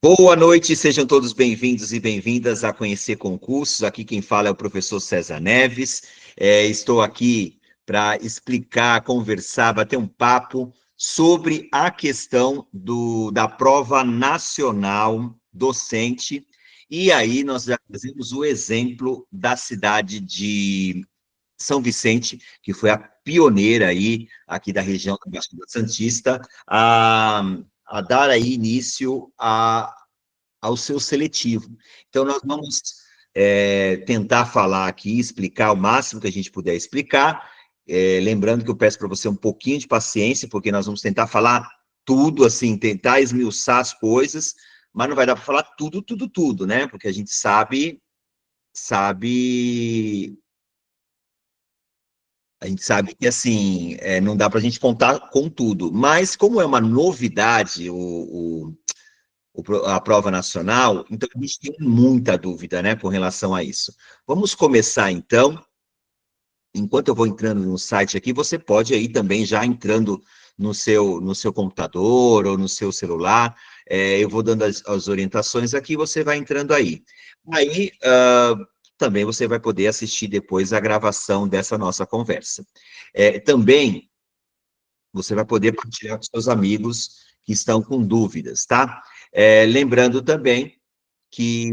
Boa noite, sejam todos bem-vindos e bem-vindas a Conhecer Concursos. Aqui quem fala é o professor César Neves. Estou aqui para explicar, conversar, bater um papo sobre a questão da prova nacional docente. E aí nós já fazemos o exemplo da cidade de São Vicente, que foi a pioneira aí, aqui da região da Baixada Santista, a dar aí início ao seu seletivo. Então, nós vamos tentar falar aqui, explicar o máximo que a gente puder explicar, lembrando que eu peço para você um pouquinho de paciência, porque nós vamos tentar falar tudo, assim, tentar esmiuçar as coisas, mas não vai dar para falar tudo, né? Porque a gente sabe que, assim, não dá para a gente contar com tudo. Mas, como é uma novidade a prova nacional, então a gente tem muita dúvida, né, com relação a isso. Vamos começar, então. Enquanto eu vou entrando no site aqui, você pode aí também já entrando no seu computador ou no seu celular, eu vou dando as orientações aqui, você vai entrando aí. Aí, também você vai poder assistir depois a gravação dessa nossa conversa. Também, você vai poder partilhar com seus amigos que estão com dúvidas, tá? Lembrando também que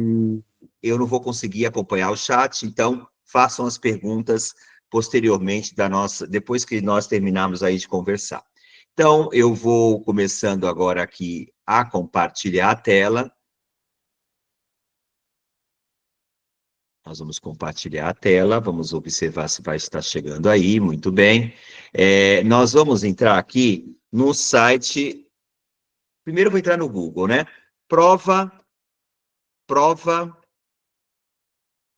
eu não vou conseguir acompanhar o chat, então façam as perguntas posteriormente depois que nós terminarmos aí de conversar. Então, eu vou começando agora aqui a compartilhar a tela. Nós vamos compartilhar a tela, vamos observar se vai estar chegando aí, muito bem. Nós vamos entrar aqui no site. Primeiro eu vou entrar no Google, né? Prova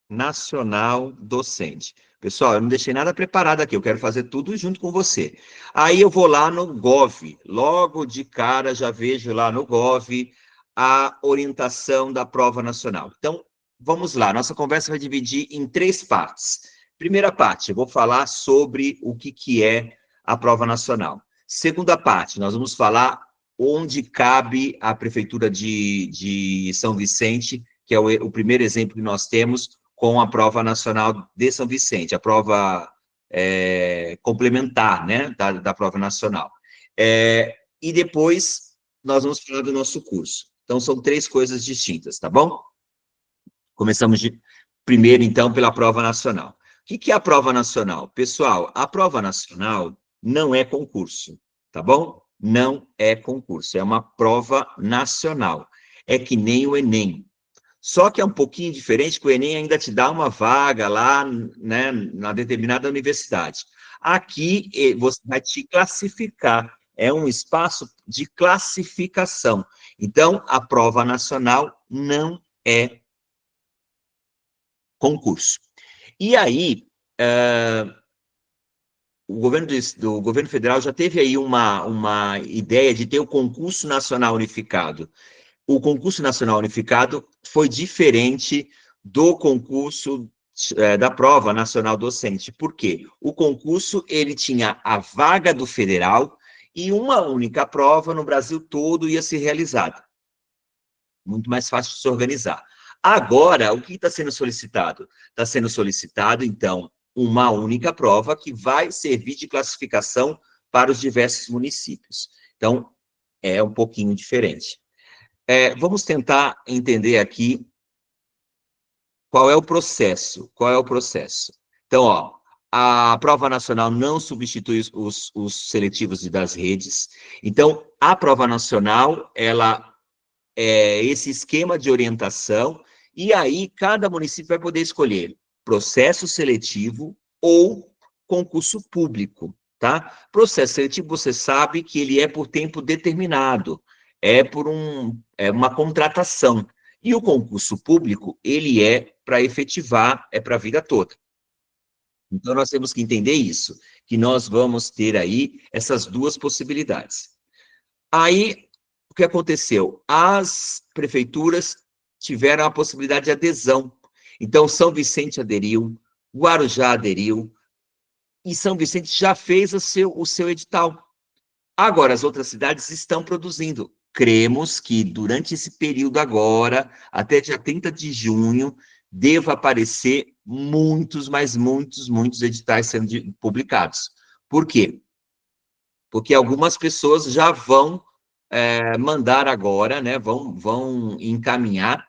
Nacional Docente. Pessoal, eu não deixei nada preparado aqui, eu quero fazer tudo junto com você. Aí eu vou lá no Gov, logo de cara já vejo lá no Gov a orientação da prova nacional. Então, vamos lá, nossa conversa vai dividir em 3 partes. Primeira parte, eu vou falar sobre o que é a prova nacional. Segunda parte, nós vamos falar onde cabe a Prefeitura de São Vicente, que é o primeiro exemplo que nós temos, com a prova nacional de São Vicente, a prova complementar, né, da prova nacional. E depois, nós vamos falar do nosso curso. Então, são 3 coisas distintas, tá bom? Começamos primeiro, então, pela prova nacional. O que é a prova nacional? Pessoal, a prova nacional não é concurso, tá bom? Não é concurso, é uma prova nacional. É que nem o Enem. Só que é um pouquinho diferente, que o Enem ainda te dá uma vaga lá, né, na determinada universidade. Aqui, você vai te classificar, é um espaço de classificação. Então, a prova nacional não é concurso. E aí, o governo federal já teve aí uma ideia de ter o concurso nacional unificado. O concurso nacional unificado foi diferente do concurso da prova nacional docente. Por quê? O concurso, ele tinha a vaga do federal e uma única prova no Brasil todo ia ser realizada. Muito mais fácil de se organizar. Agora, o que está sendo solicitado? Está sendo solicitado, então, uma única prova que vai servir de classificação para os diversos municípios. Então, é um pouquinho diferente. Vamos tentar entender aqui qual é o processo. Qual é o processo? Então, ó, a prova nacional não substitui os seletivos das redes. Então, a prova nacional, ela é esse esquema de orientação, e aí cada município vai poder escolher processo seletivo ou concurso público, tá? Processo seletivo, você sabe que ele é por tempo determinado, é por uma contratação. E o concurso público, ele é para efetivar, é para a vida toda. Então, nós temos que entender isso, que nós vamos ter aí essas 2 possibilidades. Aí, o que aconteceu? As prefeituras tiveram a possibilidade de adesão. Então, São Vicente aderiu, Guarujá aderiu, e São Vicente já fez o seu edital. Agora, as outras cidades estão produzindo. cremos que durante esse período agora, até dia 30 de junho, deva aparecer muitos, mas muitos editais sendo publicados. Por quê? Porque algumas pessoas já vão mandar agora, né, vão encaminhar,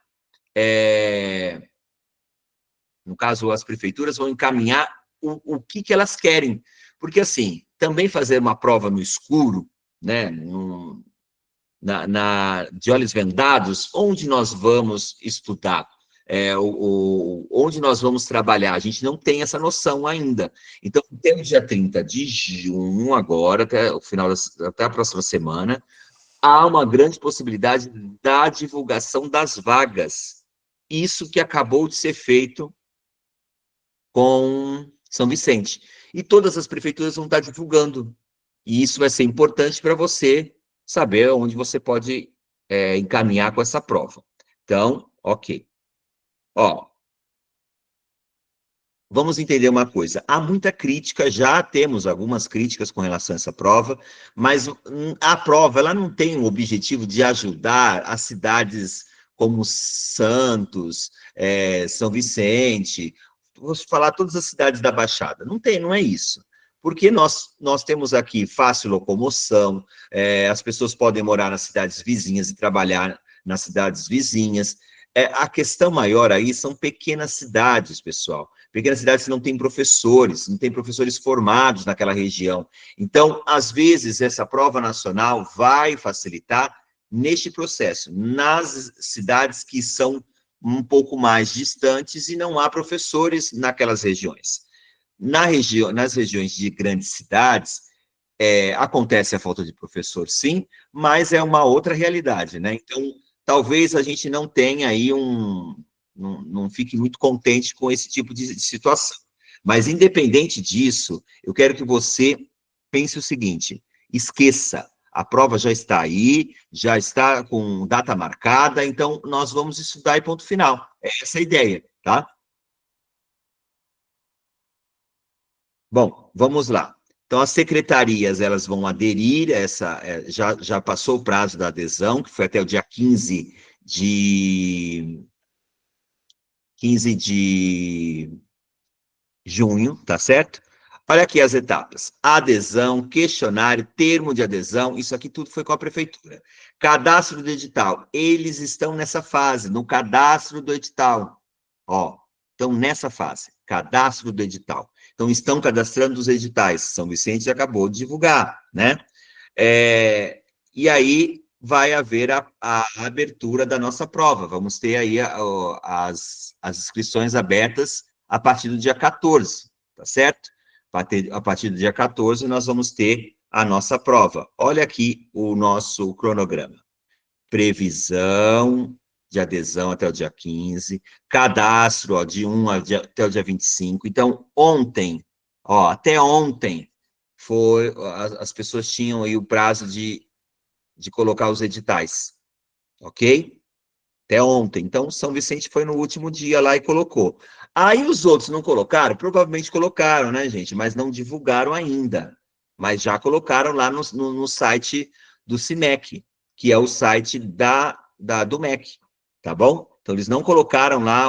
no caso, as prefeituras vão encaminhar o que elas querem. Porque, assim, também fazer uma prova no escuro, né, de olhos vendados, onde nós vamos estudar? Onde nós vamos trabalhar? A gente não tem essa noção ainda. Então, até o dia 30 de junho, agora, até o final, até a próxima semana, há uma grande possibilidade da divulgação das vagas. Isso que acabou de ser feito com São Vicente. E todas as prefeituras vão estar divulgando. E isso vai ser importante para você saber onde você pode encaminhar com essa prova. Então, ok. Ó, vamos entender uma coisa. Há muita crítica, já temos algumas críticas com relação a essa prova, mas a prova ela não tem o objetivo de ajudar as cidades como Santos, São Vicente, vou falar todas as cidades da Baixada. Não é isso. Porque nós temos aqui fácil locomoção, as pessoas podem morar nas cidades vizinhas e trabalhar nas cidades vizinhas. A questão maior aí são pequenas cidades, pessoal. Pequenas cidades que não têm professores, não têm professores formados naquela região. Então, às vezes, essa prova nacional vai facilitar neste processo, nas cidades que são um pouco mais distantes e não há professores naquelas regiões. Nas regiões de grandes cidades, acontece a falta de professor, sim, mas é uma outra realidade, né? Então, talvez a gente não tenha aí não fique muito contente com esse tipo de situação. Mas, independente disso, eu quero que você pense o seguinte: esqueça, a prova já está aí, já está com data marcada, então nós vamos estudar e ponto final. É essa a ideia, tá? Bom, vamos lá. Então, as secretarias, elas vão aderir a essa, já passou o prazo da adesão, que foi até o dia 15 de junho, tá certo? Olha aqui as etapas: adesão, questionário, termo de adesão, isso aqui tudo foi com a prefeitura. Cadastro do edital, eles estão nessa fase, no cadastro do edital. Ó, estão nessa fase, cadastro do edital. Então, estão cadastrando os editais. São Vicente acabou de divulgar, né? E aí vai haver a abertura da nossa prova. Vamos ter aí as inscrições abertas a partir do dia 14, tá certo? A partir do dia 14, nós vamos ter a nossa prova. Olha aqui o nosso cronograma. Previsão de adesão até o dia 15, cadastro, ó, de 1 até o dia 25. Então, ontem, ó, até ontem, as pessoas tinham aí o prazo de colocar os editais, ok? Até ontem. Então, São Vicente foi no último dia lá e colocou. Aí os outros não colocaram? Provavelmente colocaram, né, gente? Mas não divulgaram ainda. Mas já colocaram lá no site do CIMEC, que é o site do MEC, tá bom? Então, eles não colocaram lá,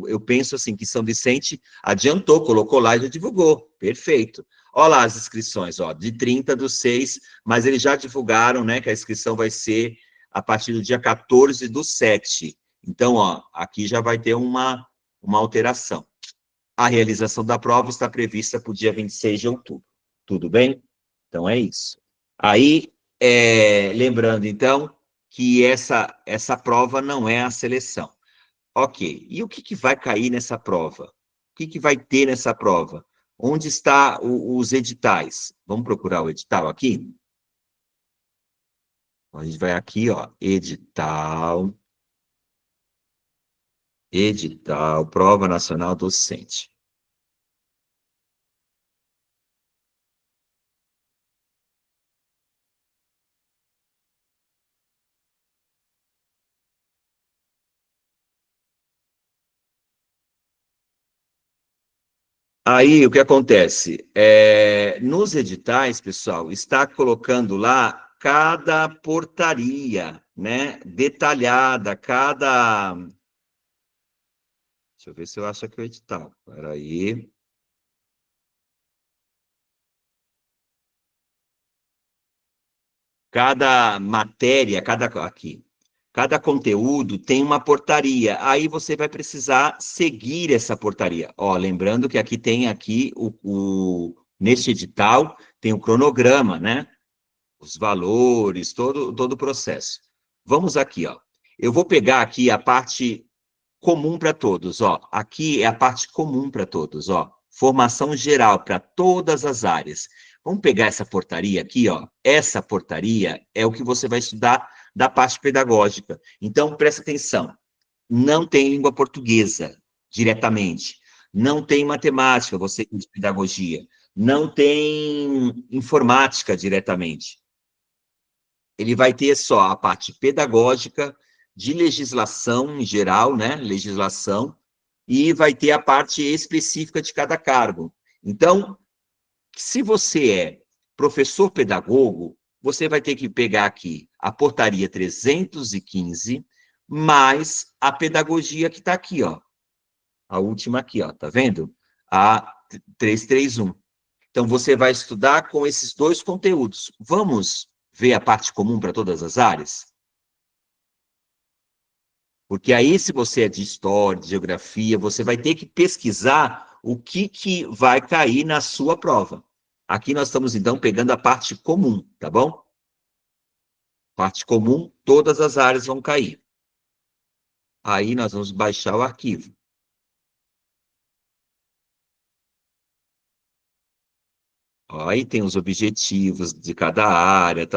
eu penso assim, que São Vicente adiantou, colocou lá e já divulgou, perfeito. Olha lá as inscrições, ó, de 30/6, mas eles já divulgaram, né, que a inscrição vai ser a partir do dia 14/7. Então, ó, aqui já vai ter uma alteração. A realização da prova está prevista para o dia 26 de outubro. Tudo bem? Então, é isso. Aí, lembrando, então, que essa prova não é a seleção. Ok, e o que vai cair nessa prova? O que vai ter nessa prova? Onde está os editais? Vamos procurar o edital aqui? A gente vai aqui, ó, edital, Prova Nacional Docente. Aí, o que acontece? Nos editais, pessoal, está colocando lá cada portaria, né, detalhada, cada... Deixa eu ver se eu acho aqui o edital. Espera aí. Cada matéria, cada conteúdo tem uma portaria. Aí você vai precisar seguir essa portaria. Ó, lembrando que aqui tem neste edital tem o cronograma, né? Os valores, todo o processo. Vamos aqui, ó. Eu vou pegar aqui a parte comum para todos, ó. Aqui é a parte comum para todos, ó. Formação geral para todas as áreas. Vamos pegar essa portaria aqui, ó. Essa portaria é o que você vai estudar da parte pedagógica. Então, presta atenção. Não tem língua portuguesa diretamente. Não tem matemática, você de pedagogia. Não tem informática diretamente. Ele vai ter só a parte pedagógica, de legislação em geral, né? Legislação, e vai ter a parte específica de cada cargo. Então, se você é professor pedagogo, você vai ter que pegar aqui a portaria 315, mais a pedagogia que está aqui, ó. A última aqui, ó, tá vendo? A 331. Então, você vai estudar com esses dois conteúdos. Vamos ver a parte comum para todas as áreas? Porque aí, se você é de história, de geografia, você vai ter que pesquisar o que vai cair na sua prova. Aqui nós estamos, então, pegando a parte comum, tá bom? Parte comum, todas as áreas vão cair. Aí nós vamos baixar o arquivo. Ó, aí tem os objetivos de cada área,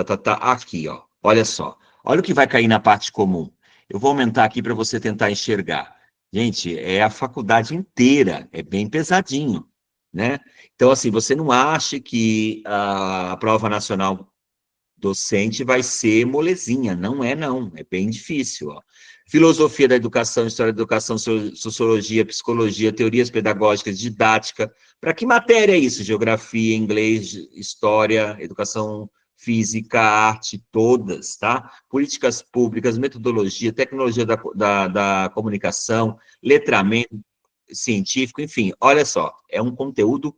aqui, ó. Olha só. Olha o que vai cair na parte comum. Eu vou aumentar aqui para você tentar enxergar. Gente, é a faculdade inteira, é bem pesadinho, né? Então, assim, você não acha que a prova nacional docente vai ser molezinha. Não é, não. É bem difícil, ó. Filosofia da educação, história da educação, sociologia, psicologia, teorias pedagógicas, didática. Para que matéria é isso? Geografia, inglês, história, educação física, arte, todas, tá? Políticas públicas, metodologia, tecnologia da comunicação, letramento científico, enfim, olha só, é um conteúdo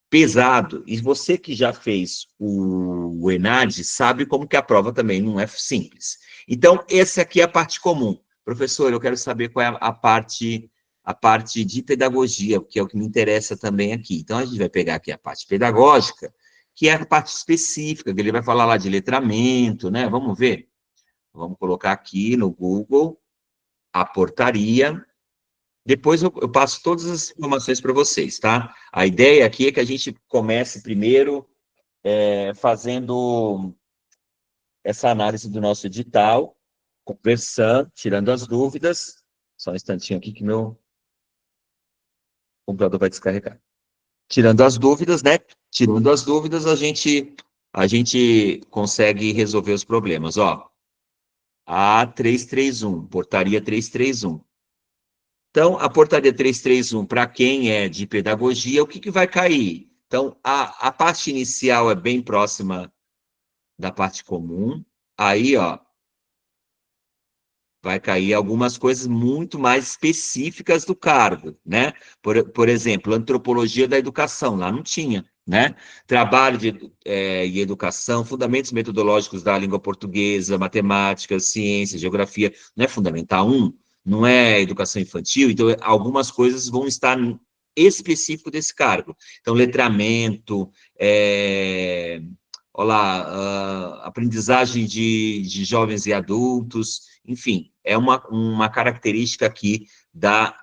pesado. E você que já fez o ENAD sabe como que a prova também não é simples. Então, essa aqui é a parte comum. Professor, eu quero saber qual é a parte de pedagogia, que é o que me interessa também aqui. Então, a gente vai pegar aqui a parte pedagógica, que é a parte específica, que ele vai falar lá de letramento, né? Vamos ver? Vamos colocar aqui no Google a portaria. Depois eu passo todas as informações para vocês, tá? A ideia aqui é que a gente comece primeiro fazendo essa análise do nosso edital, conversando, tirando as dúvidas. Só um instantinho aqui que meu computador vai descarregar. Tirando as dúvidas, né? Tirando as dúvidas, a gente consegue resolver os problemas. Ó, a 331, portaria 331. Então, a portaria 331, para quem é de pedagogia, o que vai cair? Então, a parte inicial é bem próxima da parte comum. Aí, ó, vai cair algumas coisas muito mais específicas do cargo, né? Por exemplo, antropologia da educação, lá não tinha, né? Trabalho e educação, fundamentos metodológicos da língua portuguesa, matemática, ciência, geografia, não é fundamental um, não é educação infantil, então algumas coisas vão estar específico desse cargo. Então, letramento, olá, aprendizagem de jovens e adultos, enfim, é uma característica aqui da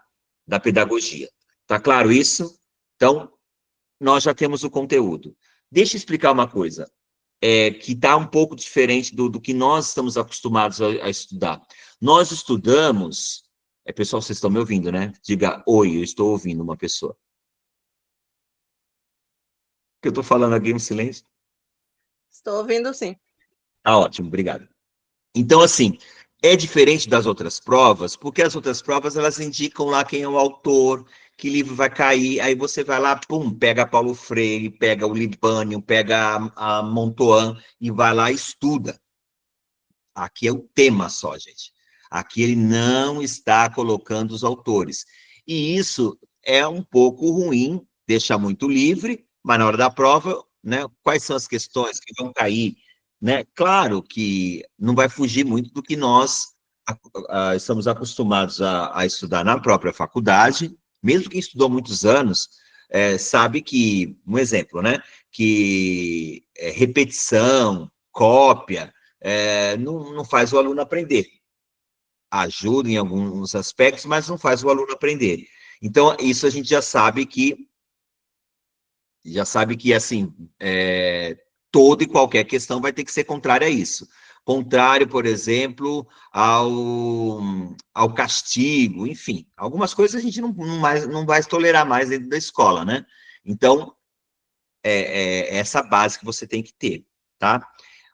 pedagogia. Tá claro isso? Então, nós já temos o conteúdo. Deixa eu explicar uma coisa, que está um pouco diferente do que nós estamos acostumados a estudar. Nós estudamos... pessoal, vocês estão me ouvindo, né? Diga, oi, eu estou ouvindo uma pessoa. O que eu estou falando aqui em silêncio? Estou ouvindo, sim. Ah, ótimo, obrigado. Então, assim, É diferente das outras provas, porque as outras provas, elas indicam lá quem é o autor, que livro vai cair, aí você vai lá, pum, pega Paulo Freire, pega o Libânio, pega a Montauan, e vai lá e estuda. Aqui é o tema só, gente. Aqui ele não está colocando os autores. E isso é um pouco ruim, deixa muito livre, mas na hora da prova, né, quais são as questões que vão cair? Né? Claro que não vai fugir muito do que nós estamos acostumados a estudar na própria faculdade, mesmo quem estudou muitos anos, sabe que, um exemplo, né, que repetição, cópia, não faz o aluno aprender. Ajuda em alguns aspectos, mas não faz o aluno aprender. Então, isso a gente já sabe que assim, toda e qualquer questão vai ter que ser contrária a isso. Contrário, por exemplo, ao castigo, enfim. Algumas coisas a gente não vai tolerar mais dentro da escola, né? Então, é essa base que você tem que ter, tá?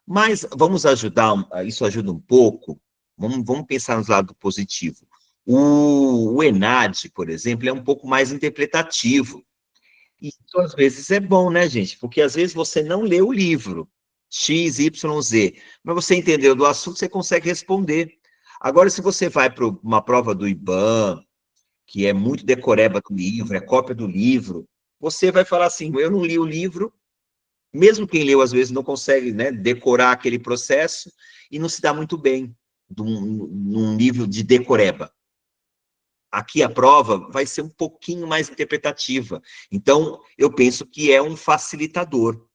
Mas vamos ajudar, isso ajuda um pouco, vamos pensar no lado positivo. O ENAD, por exemplo, é um pouco mais interpretativo. E isso às vezes é bom, né, gente? Porque às vezes você não lê o livro X, Y, Z, mas você entendeu do assunto, você consegue responder. Agora, se você vai para uma prova do IBAN, que é muito decoreba do livro, é cópia do livro, você vai falar assim, eu não li o livro, mesmo quem leu, às vezes, não consegue, né, decorar aquele processo e não se dá muito bem num nível de decoreba. Aqui a prova vai ser um pouquinho mais interpretativa. Então, eu penso que é um facilitador.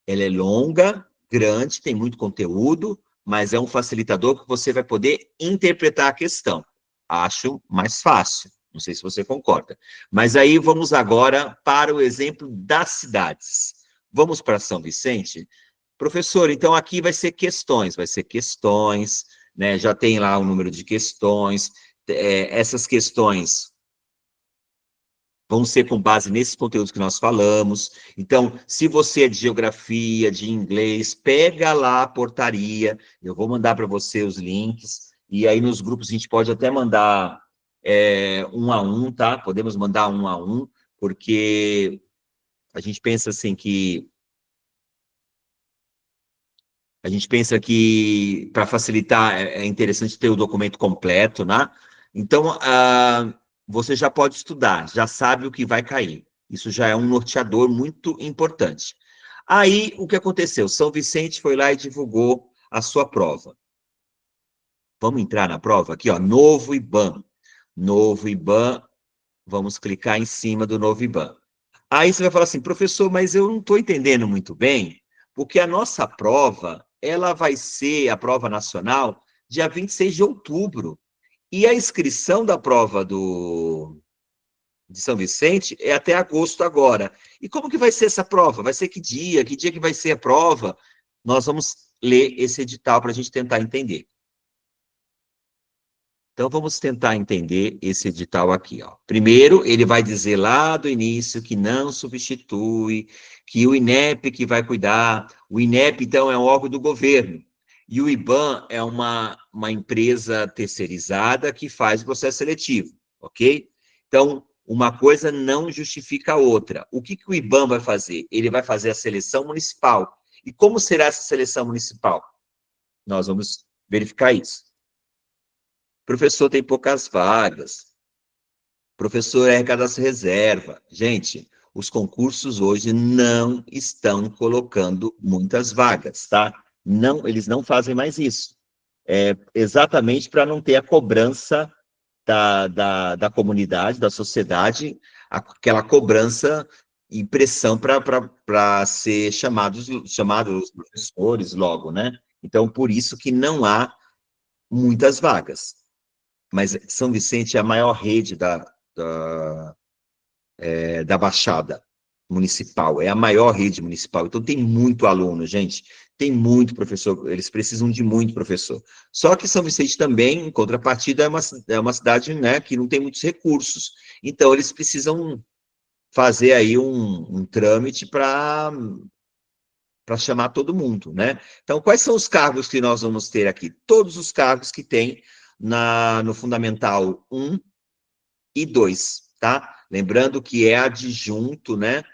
Ela é longa, grande, tem muito conteúdo, mas é um facilitador que você vai poder interpretar a questão. Acho mais fácil. Não sei se você concorda. Mas aí vamos agora para o exemplo das cidades. Vamos para São Vicente? Professor, então aqui vai ser questões, né? Já tem lá o número de questões, essas questões vão ser com base nesses conteúdos que nós falamos. Então, se você é de geografia, de inglês, pega lá a portaria, eu vou mandar para você os links, e aí nos grupos a gente pode até mandar um a um, tá? Podemos mandar um a um, porque a gente pensa assim que para facilitar é interessante ter o documento completo, né? Então, você já pode estudar, já sabe o que vai cair. Isso já é um norteador muito importante. Aí, o que aconteceu? São Vicente foi lá e divulgou a sua prova. Vamos entrar na prova aqui, ó, novo IBAN. Novo IBAN, vamos clicar em cima do novo IBAN. Aí você vai falar assim, professor, mas eu não estou entendendo muito bem, porque a nossa prova, ela vai ser a prova nacional dia 26 de outubro. E a inscrição da prova de São Vicente é até agosto agora. E como que vai ser essa prova? Vai ser que dia? Que dia que vai ser a prova? Nós vamos ler esse edital para a gente tentar entender. Então, vamos tentar entender esse edital aqui, ó. Primeiro, ele vai dizer lá do início que não substitui, que o INEP que vai cuidar. O INEP, então, é um órgão do governo. E o IBAN é uma empresa terceirizada que faz o processo seletivo, ok? Então, uma coisa não justifica a outra. O que o IBAN vai fazer? Ele vai fazer a seleção municipal. E como será essa seleção municipal? Nós vamos verificar isso. Professor tem poucas vagas. Professor é cadastro reserva. Gente, os concursos hoje não estão colocando muitas vagas, tá? Não, eles não fazem mais isso. Exatamente para não ter a cobrança da comunidade, da sociedade, aquela cobrança e pressão para ser chamados os professores logo, né? Então, por isso que não há muitas vagas. Mas São Vicente é a maior rede da Baixada Municipal, é a maior rede municipal, então tem muito aluno, gente, tem muito professor, eles precisam de muito professor. Só que São Vicente também, em contrapartida, é uma cidade, né, que não tem muitos recursos, então eles precisam fazer aí um trâmite para para chamar todo mundo, né? Então, quais são os cargos que nós vamos ter aqui? Todos os cargos que tem no Fundamental 1 e 2, tá? Lembrando que é adjunto, né?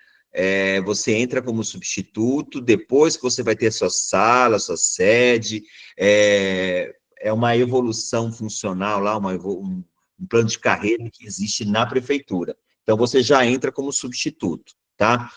Você entra como substituto, depois que você vai ter sua sala, sua sede, é uma evolução funcional lá, um plano de carreira que existe na prefeitura. Então, você já entra como substituto, tá?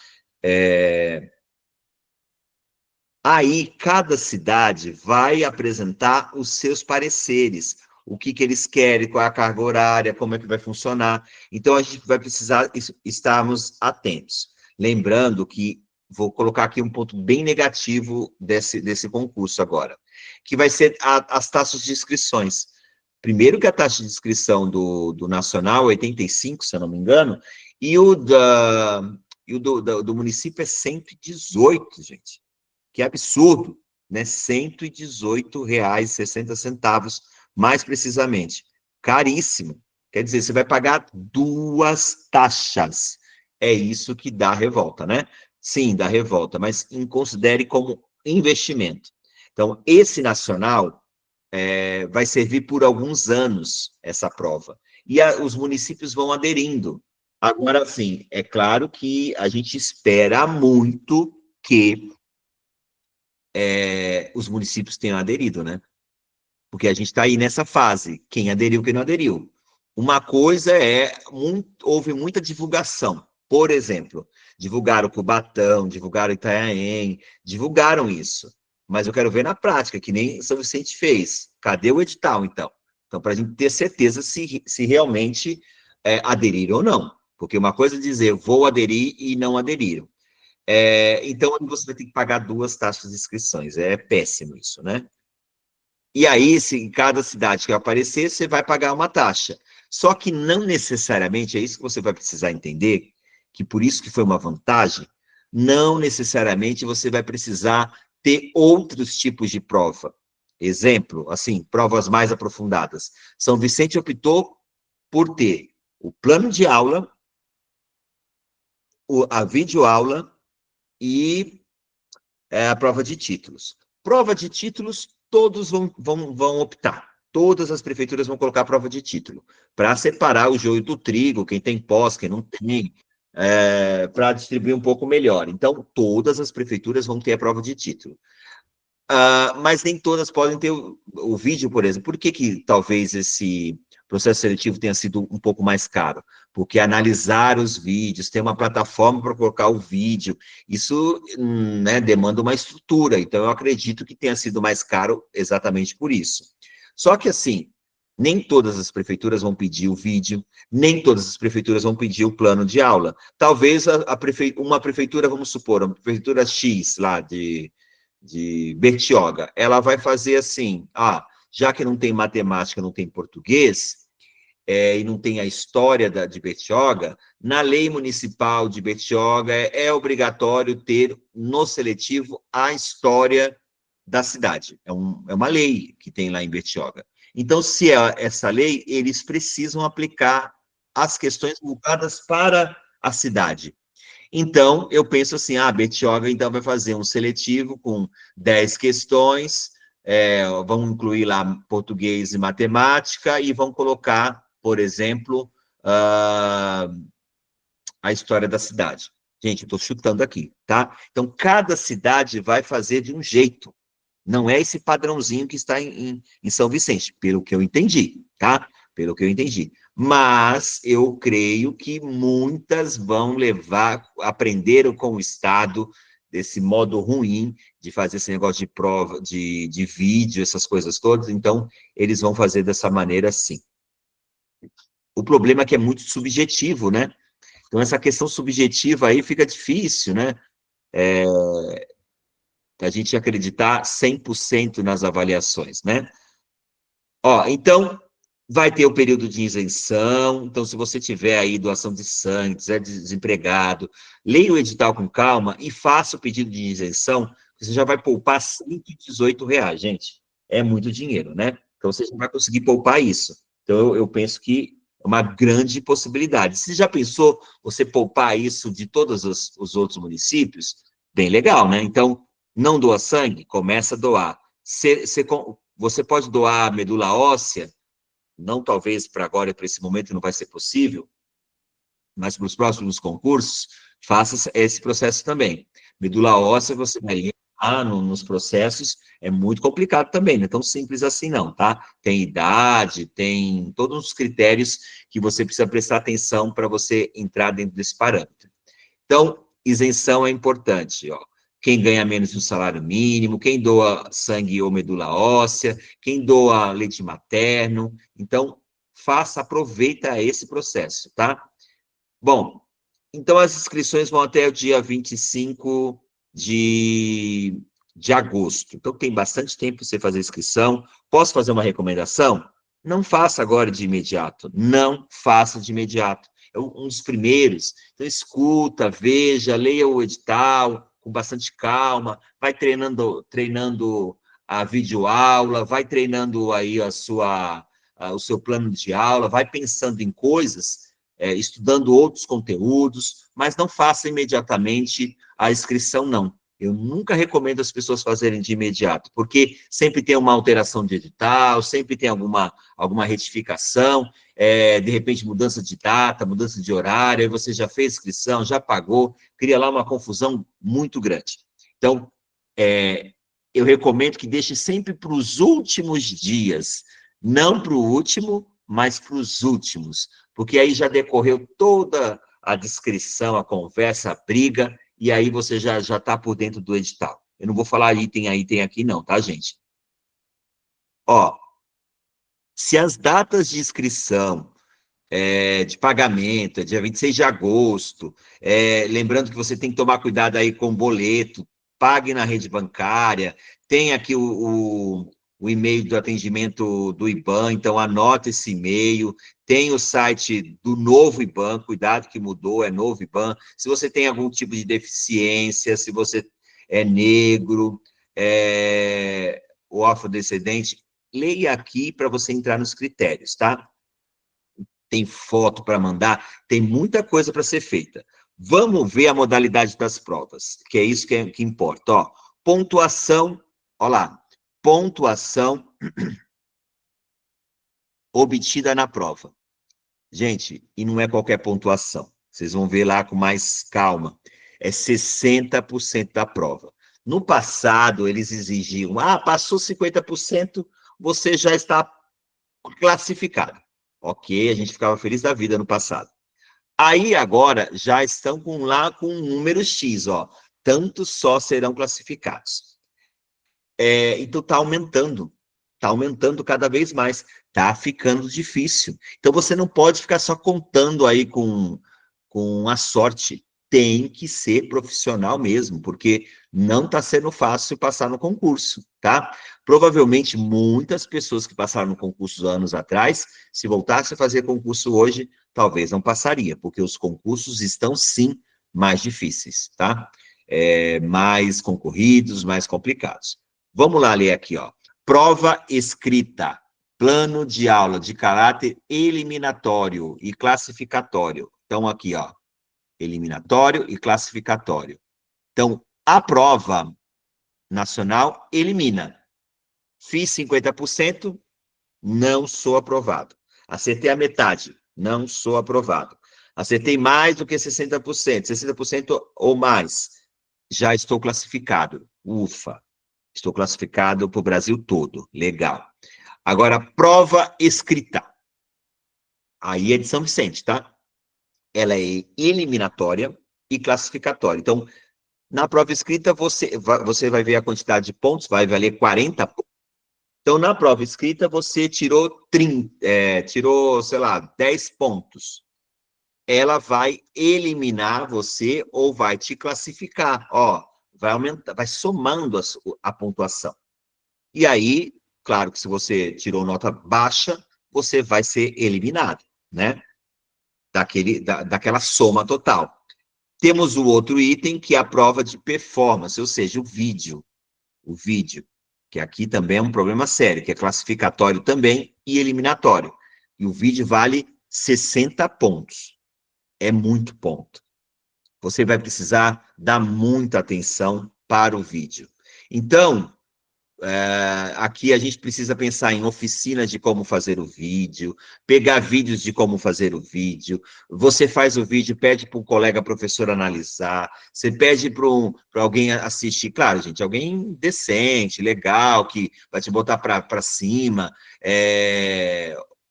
Aí, cada cidade vai apresentar os seus pareceres, o que eles querem, qual é a carga horária, como é que vai funcionar. Então, a gente vai precisar estarmos atentos. Lembrando que, vou colocar aqui um ponto bem negativo desse concurso agora, que vai ser as taxas de inscrições. Primeiro que a taxa de inscrição do Nacional é 85, se eu não me engano, e o do município é 118, gente. Que absurdo, né? R$ 118,60, mais precisamente. Caríssimo. Quer dizer, você vai pagar 2 taxas. É isso que dá revolta, né? Sim, dá revolta, mas considere como investimento. Então, esse nacional vai servir por alguns anos, essa prova. E os municípios vão aderindo. Agora, sim, é claro que a gente espera muito que os municípios tenham aderido, né? Porque a gente está aí nessa fase, quem aderiu, quem não aderiu. Uma coisa houve muita divulgação. Por exemplo, divulgaram Cubatão, divulgaram Itanhaém, divulgaram isso. Mas eu quero ver na prática, que nem São Vicente fez. Cadê o edital, então? Então, para a gente ter certeza se realmente aderiram ou não. Porque uma coisa é dizer, vou aderir e não aderiram. Então, você vai ter que pagar 2 taxas de inscrições. É péssimo isso, né? E aí, se em cada cidade que aparecer, você vai pagar uma taxa. Só que não necessariamente, é isso que você vai precisar entender, que por isso que foi uma vantagem, não necessariamente você vai precisar ter outros tipos de prova. Exemplo, assim, provas mais aprofundadas. São Vicente optou por ter o plano de aula, a videoaula e a prova de títulos. Prova de títulos, todos vão optar. Todas as prefeituras vão colocar a prova de título, para separar o joio do trigo, quem tem pós, quem não tem, para distribuir um pouco melhor. Então, todas as prefeituras vão ter a prova de título. Mas nem todas podem ter o vídeo, por exemplo. Por que talvez esse processo seletivo tenha sido um pouco mais caro? Porque analisar os vídeos, ter uma plataforma para colocar o vídeo, isso né, demanda uma estrutura. Então, eu acredito que tenha sido mais caro exatamente por isso. Só que, assim, nem todas as prefeituras vão pedir o vídeo, nem todas as prefeituras vão pedir o plano de aula. Talvez uma prefeitura, vamos supor, uma prefeitura X lá de Bertioga, ela vai fazer assim, já que não tem matemática, não tem português, e não tem a história de Bertioga, na lei municipal de Bertioga é obrigatório ter no seletivo a história da cidade. É uma lei que tem lá em Bertioga. Então, se é essa lei, eles precisam aplicar as questões voltadas para a cidade. Então, eu penso assim, a Bertioga, então, vai fazer um seletivo com 10 questões, vão incluir lá português e matemática, e vão colocar, por exemplo, a história da cidade. Gente, eu estou chutando aqui, tá? Então, cada cidade vai fazer de um jeito. Não é esse padrãozinho que está em São Vicente, pelo que eu entendi, tá? Pelo que eu entendi. Mas eu creio que muitas vão aprenderam com o Estado desse modo ruim de fazer esse negócio de prova, de vídeo, essas coisas todas, então eles vão fazer dessa maneira sim. O problema é que é muito subjetivo, né? Então essa questão subjetiva aí fica difícil, né? A gente acreditar 100% nas avaliações, né? Então, vai ter o período de isenção, então, se você tiver aí doação de sangue, é desempregado, leia o edital com calma e faça o pedido de isenção, você já vai poupar R$ 118, gente. É muito dinheiro, né? Então, você já vai conseguir poupar isso. Então, eu penso que é uma grande possibilidade. Você já pensou você poupar isso de todos os outros municípios? Bem legal, né? Então, Não doa sangue? Começa a doar. Você pode doar medula óssea? Não, talvez para agora e para esse momento não vai ser possível, mas para os próximos concursos, faça esse processo também. Medula óssea, você vai lá nos processos, é muito complicado também, não é tão simples assim não, tá? Tem idade, tem todos os critérios que você precisa prestar atenção para você entrar dentro desse parâmetro. Então, isenção é importante, ó. Quem ganha menos do salário mínimo, quem doa sangue ou medula óssea, quem doa leite materno. Então, aproveita esse processo, tá? Bom, então as inscrições vão até o dia 25 de agosto. Então, tem bastante tempo para você fazer a inscrição. Posso fazer uma recomendação? Não faça agora de imediato. Não faça de imediato. É um dos primeiros. Então, escuta, veja, leia o edital com bastante calma, vai treinando a videoaula, vai treinando aí o seu plano de aula, vai pensando em coisas, estudando outros conteúdos, mas não faça imediatamente a inscrição, não. Eu nunca recomendo as pessoas fazerem de imediato, porque sempre tem uma alteração de edital, sempre tem alguma retificação, de repente mudança de data, mudança de horário, aí você já fez inscrição, já pagou, cria lá uma confusão muito grande. Então, eu recomendo que deixe sempre para os últimos dias, não para o último, mas para os últimos, porque aí já decorreu toda a descrição, a conversa, a briga, e aí você já está por dentro do edital. Eu não vou falar item a item aqui não, tá, gente? Ó, se as datas de inscrição, de pagamento, dia 26 de agosto, lembrando que você tem que tomar cuidado aí com o boleto, pague na rede bancária, tem aqui o e-mail do atendimento do IBAN, então anota esse e-mail, tem o site do novo IBAN, cuidado que mudou, é novo IBAN, se você tem algum tipo de deficiência, se você é negro, ou afrodescendente, leia aqui para você entrar nos critérios, tá? Tem foto para mandar, tem muita coisa para ser feita. Vamos ver a modalidade das provas, que é isso que importa. Ó, pontuação, ó lá, pontuação obtida na prova. Gente, e não é qualquer pontuação. Vocês vão ver lá com mais calma. É 60% da prova. No passado, eles exigiam, passou 50%, você já está classificado. Ok, a gente ficava feliz da vida no passado. Aí agora já estão lá com um número X, ó. Tantos só serão classificados. Então está aumentando cada vez mais, está ficando difícil. Então você não pode ficar só contando aí com a sorte. Tem que ser profissional mesmo, porque não está sendo fácil passar no concurso, tá? Provavelmente muitas pessoas que passaram no concurso anos atrás, se voltasse a fazer concurso hoje, talvez não passaria, porque os concursos estão sim mais difíceis, tá? Mais concorridos, mais complicados. Vamos lá ler aqui, ó. Prova escrita, plano de aula de caráter eliminatório e classificatório. Então, aqui, ó, eliminatório e classificatório. Então, a prova nacional elimina. Fiz 50%, não sou aprovado. Acertei a metade, não sou aprovado. Acertei mais do que 60%, 60% ou mais, já estou classificado. Ufa, estou classificado para o Brasil todo, legal. Agora, prova escrita. Aí é de São Vicente, tá? Ela é eliminatória e classificatória. Então, na prova escrita, você vai ver a quantidade de pontos, vai valer 40 pontos. Então, na prova escrita, você tirou, sei lá, 10 pontos. Ela vai eliminar você ou vai te classificar. Ó, vai aumentar, vai somando a pontuação. E aí, claro que se você tirou nota baixa, você vai ser eliminado, né? Daquela soma total. Temos o outro item, que é a prova de performance, ou seja, o vídeo, que aqui também é um problema sério, que é classificatório também e eliminatório. E o vídeo vale 60 pontos. É muito ponto. Você vai precisar dar muita atenção para o vídeo. Então, aqui a gente precisa pensar em oficina de como fazer o vídeo, pegar vídeos de como fazer o vídeo, você faz o vídeo, pede para um colega professor analisar, você pede para alguém assistir, claro, gente, alguém decente, legal, que vai te botar para cima,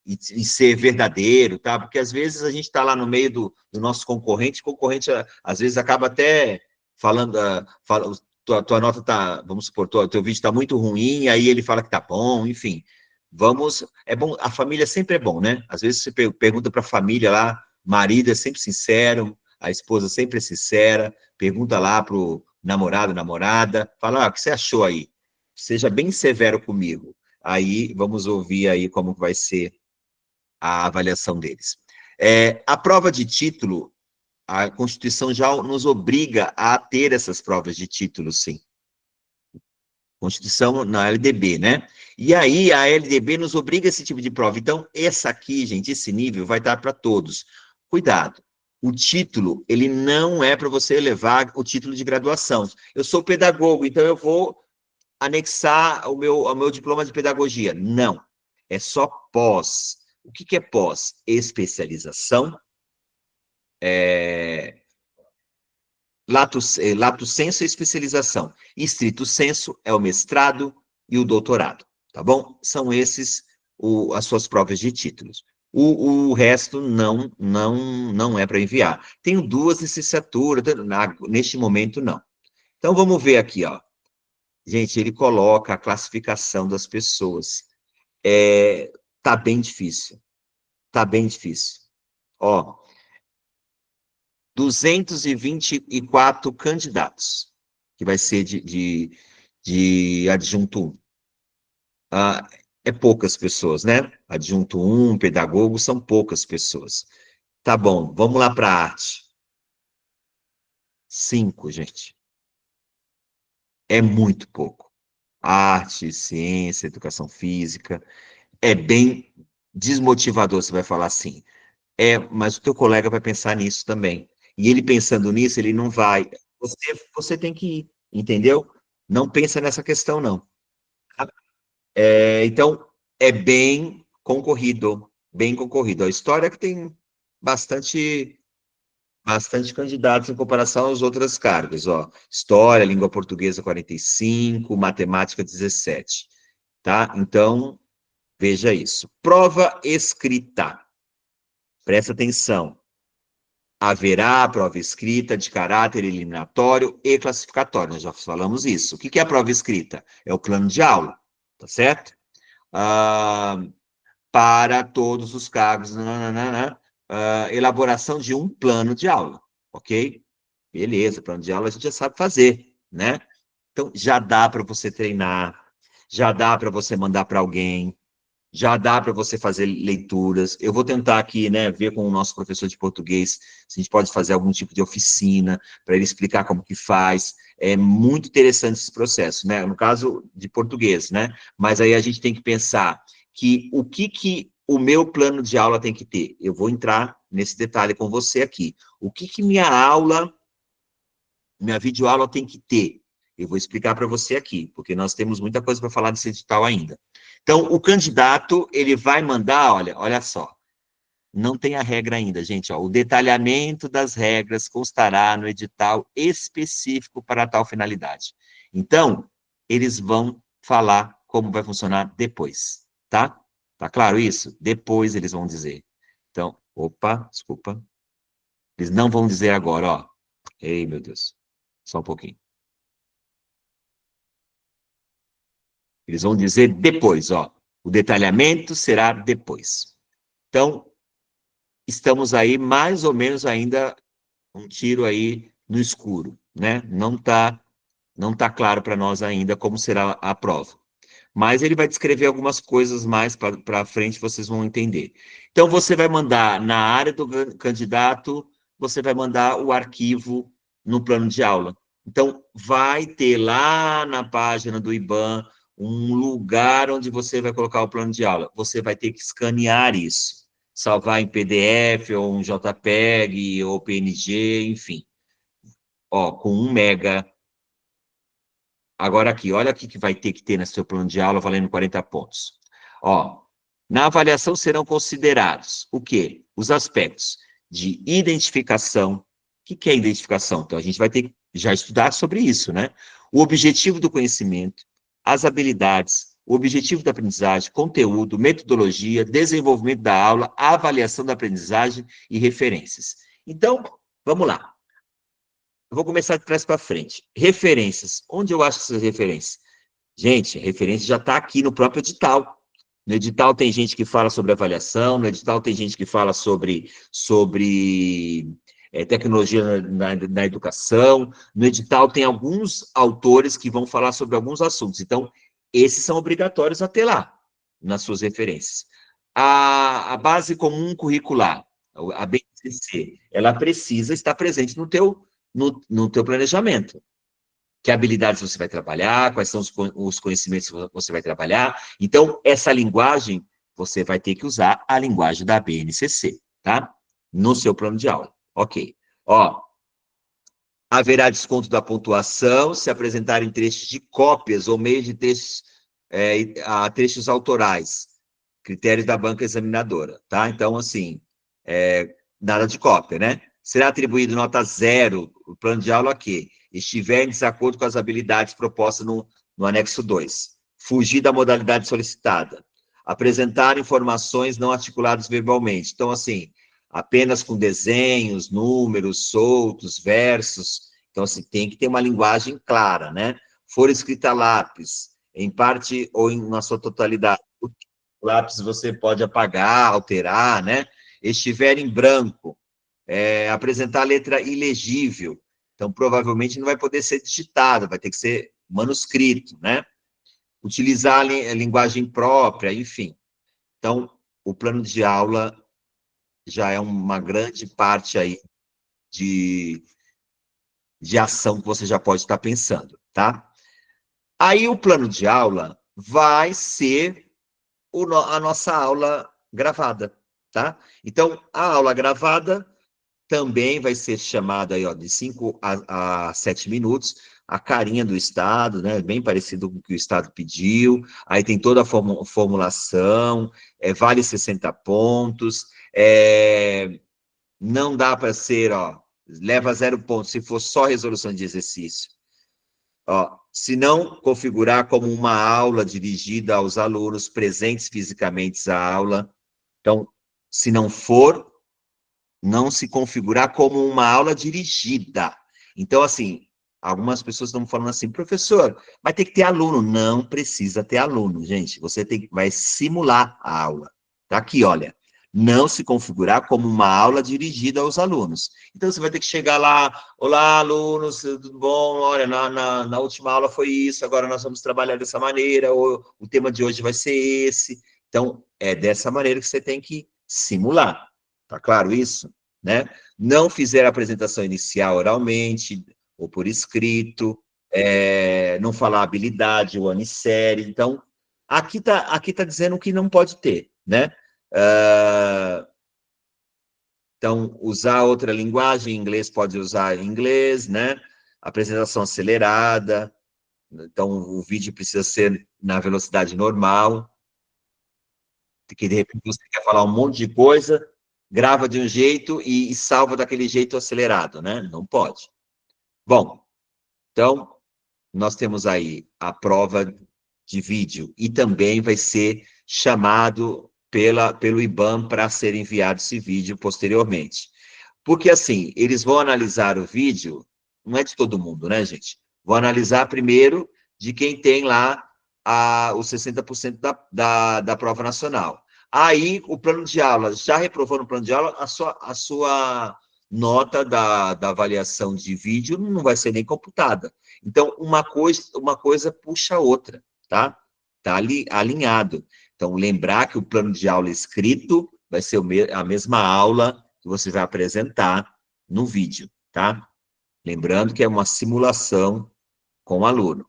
e ser verdadeiro, tá? Porque às vezes a gente está lá no meio do nosso concorrente, o concorrente às vezes acaba até falando, tua nota tá, vamos supor, teu vídeo está muito ruim, aí ele fala que tá bom, enfim. É bom, a família sempre é bom, né? Às vezes você pergunta para a família lá, marido é sempre sincero, a esposa sempre é sincera, pergunta lá pro namorado, namorada, fala, o que você achou aí? Seja bem severo comigo. Aí, vamos ouvir aí como vai ser a avaliação deles. A prova de título, a Constituição já nos obriga a ter essas provas de título, sim. Constituição na LDB, né? E aí a LDB nos obriga a esse tipo de prova. Então, essa aqui, gente, esse nível vai dar para todos. Cuidado, o título, ele não é para você levar o título de graduação. Eu sou pedagogo, então eu vou anexar ao meu diploma de pedagogia. Não, é só pós. O que é pós? Especialização, lato sensu é especialização. Estrito sensu é o mestrado e o doutorado, tá bom? São esses as suas provas de títulos. O resto não é para enviar. Tenho 2 licenciaturas, neste momento não. Então vamos ver aqui, ó. Gente, ele coloca a classificação das pessoas. Tá bem difícil. Tá bem difícil. Ó, 224 candidatos, que vai ser de adjunto 1. É poucas pessoas, né? Adjunto 1, pedagogo, são poucas pessoas. Tá bom, vamos lá para a arte. 5, gente. É muito pouco. Arte, ciência, educação física. É bem desmotivador, você vai falar assim. Mas o teu colega vai pensar nisso também. E ele pensando nisso, ele não vai. Você tem que ir, entendeu? Não pensa nessa questão, não. Tá? Então, é bem concorrido, bem concorrido. A história é que tem bastante, bastante candidatos em comparação às outras cargas, ó. História, língua portuguesa 45, matemática 17, tá? Então, veja isso. Prova escrita. Presta atenção. Haverá prova escrita de caráter eliminatório e classificatório. Nós já falamos isso. O que é a prova escrita? É o plano de aula, tá certo? Para todos os cargos, elaboração de um plano de aula, ok? Beleza, plano de aula a gente já sabe fazer, né? Então, já dá para você treinar, já dá para você mandar para alguém, já dá para você fazer leituras. Eu vou tentar aqui, né, ver com o nosso professor de português se a gente pode fazer algum tipo de oficina para ele explicar como que faz. É muito interessante esse processo, né? No caso de português, né? Mas aí a gente tem que pensar que o que o meu plano de aula tem que ter. Eu vou entrar nesse detalhe com você aqui. O que minha aula, minha videoaula tem que ter? Eu vou explicar para você aqui, porque nós temos muita coisa para falar desse edital ainda. Então, o candidato, ele vai mandar, olha só, não tem a regra ainda, gente, ó, o detalhamento das regras constará no edital específico para tal finalidade. Então, eles vão falar como vai funcionar depois, tá? Tá claro isso? Depois eles vão dizer. Então, opa, desculpa. Eles não vão dizer agora, ó. Ei, meu Deus. Só um pouquinho. Eles vão dizer depois, ó. O detalhamento será depois. Então, estamos aí mais ou menos ainda um tiro aí no escuro, né? Não tá claro para nós ainda como será a prova. Mas ele vai descrever algumas coisas mais para frente, vocês vão entender. Então, você vai mandar na área do candidato, você vai mandar o arquivo no plano de aula. Então, vai ter lá na página do IBAN um lugar onde você vai colocar o plano de aula. Você vai ter que escanear isso, salvar em PDF, ou um JPEG, ou PNG, enfim. Ó, com 1 mega Agora aqui, olha o que vai ter que ter no seu plano de aula valendo 40 pontos. Ó, na avaliação serão considerados o quê? Os aspectos de identificação. O que é identificação? Então, a gente vai ter que já estudar sobre isso, né? O objetivo do conhecimento, as habilidades, o objetivo da aprendizagem, conteúdo, metodologia, desenvolvimento da aula, avaliação da aprendizagem e referências. Então, vamos lá. Eu vou começar de trás para frente. Referências. Onde eu acho essas referências? Gente, a referência já está aqui no próprio edital. No edital tem gente que fala sobre avaliação, no edital tem gente que fala sobre tecnologia na educação, no edital tem alguns autores que vão falar sobre alguns assuntos. Então, esses são obrigatórios a ter lá, nas suas referências. A base comum curricular, a BNCC, ela precisa estar presente no teu planejamento. Que habilidades você vai trabalhar, quais são os conhecimentos que você vai trabalhar. Então, essa linguagem, você vai ter que usar a linguagem da BNCC, tá? No seu plano de aula. Ok. Ó, haverá desconto da pontuação se apresentarem trechos de cópias ou meio de textos, trechos autorais, critérios da banca examinadora, tá? Então, assim, nada de cópia, né? Será atribuído nota 0, o plano de aula que estiver em desacordo com as habilidades propostas no anexo 2. Fugir da modalidade solicitada. Apresentar informações não articuladas verbalmente. Então, assim, apenas com desenhos, números soltos, versos. Então, assim, tem que ter uma linguagem clara, né? For escrita a lápis, em parte ou na sua totalidade. O lápis você pode apagar, alterar, né? Estiver em branco, apresentar letra ilegível. Então, provavelmente não vai poder ser digitado, vai ter que ser manuscrito, né? Utilizar a linguagem própria, enfim. Então, o plano de aula já é uma grande parte aí de ação que você já pode estar pensando, tá? Aí o plano de aula vai ser a nossa aula gravada, tá? Então, a aula gravada também vai ser chamada aí, ó, de 5 a 7 minutos, a carinha do Estado, né, bem parecido com o que o Estado pediu, aí tem toda a formulação, vale 60 pontos, não dá para ser, ó, leva 0 pontos se for só resolução de exercício. Ó, se não configurar como uma aula dirigida aos alunos presentes fisicamente à aula, então, se não for, não se configurar como uma aula dirigida. Então, assim, algumas pessoas estão falando assim, professor, vai ter que ter aluno. Não precisa ter aluno, gente. Você vai simular a aula. Tá aqui, olha. Não se configurar como uma aula dirigida aos alunos. Então, você vai ter que chegar lá, olá, alunos, tudo bom? Olha, na última aula foi isso, agora nós vamos trabalhar dessa maneira, ou o tema de hoje vai ser esse. Então, é dessa maneira que você tem que simular. Tá claro isso? Né? Não fizer a apresentação inicial oralmente ou por escrito, não falar habilidade ou anissérie. Então, aqui tá dizendo que não pode ter, né? Então, usar outra linguagem, em inglês pode usar em inglês, né? Apresentação acelerada, então o vídeo precisa ser na velocidade normal, que de repente você quer falar um monte de coisa, grava de um jeito e salva daquele jeito acelerado, né? Não pode. Bom, então, nós temos aí a prova de vídeo e também vai ser chamado pelo IBAM para ser enviado esse vídeo posteriormente. Porque, assim, eles vão analisar o vídeo, não é de todo mundo, né, gente? Vão analisar primeiro de quem tem lá os 60% da prova nacional. Aí, o plano de aula, já reprovou no plano de aula, a sua nota da avaliação de vídeo não vai ser nem computada. Então, uma coisa puxa a outra, tá? Tá ali alinhado. Então, lembrar que o plano de aula escrito vai ser a mesma aula que você vai apresentar no vídeo, tá? Lembrando que é uma simulação com o aluno.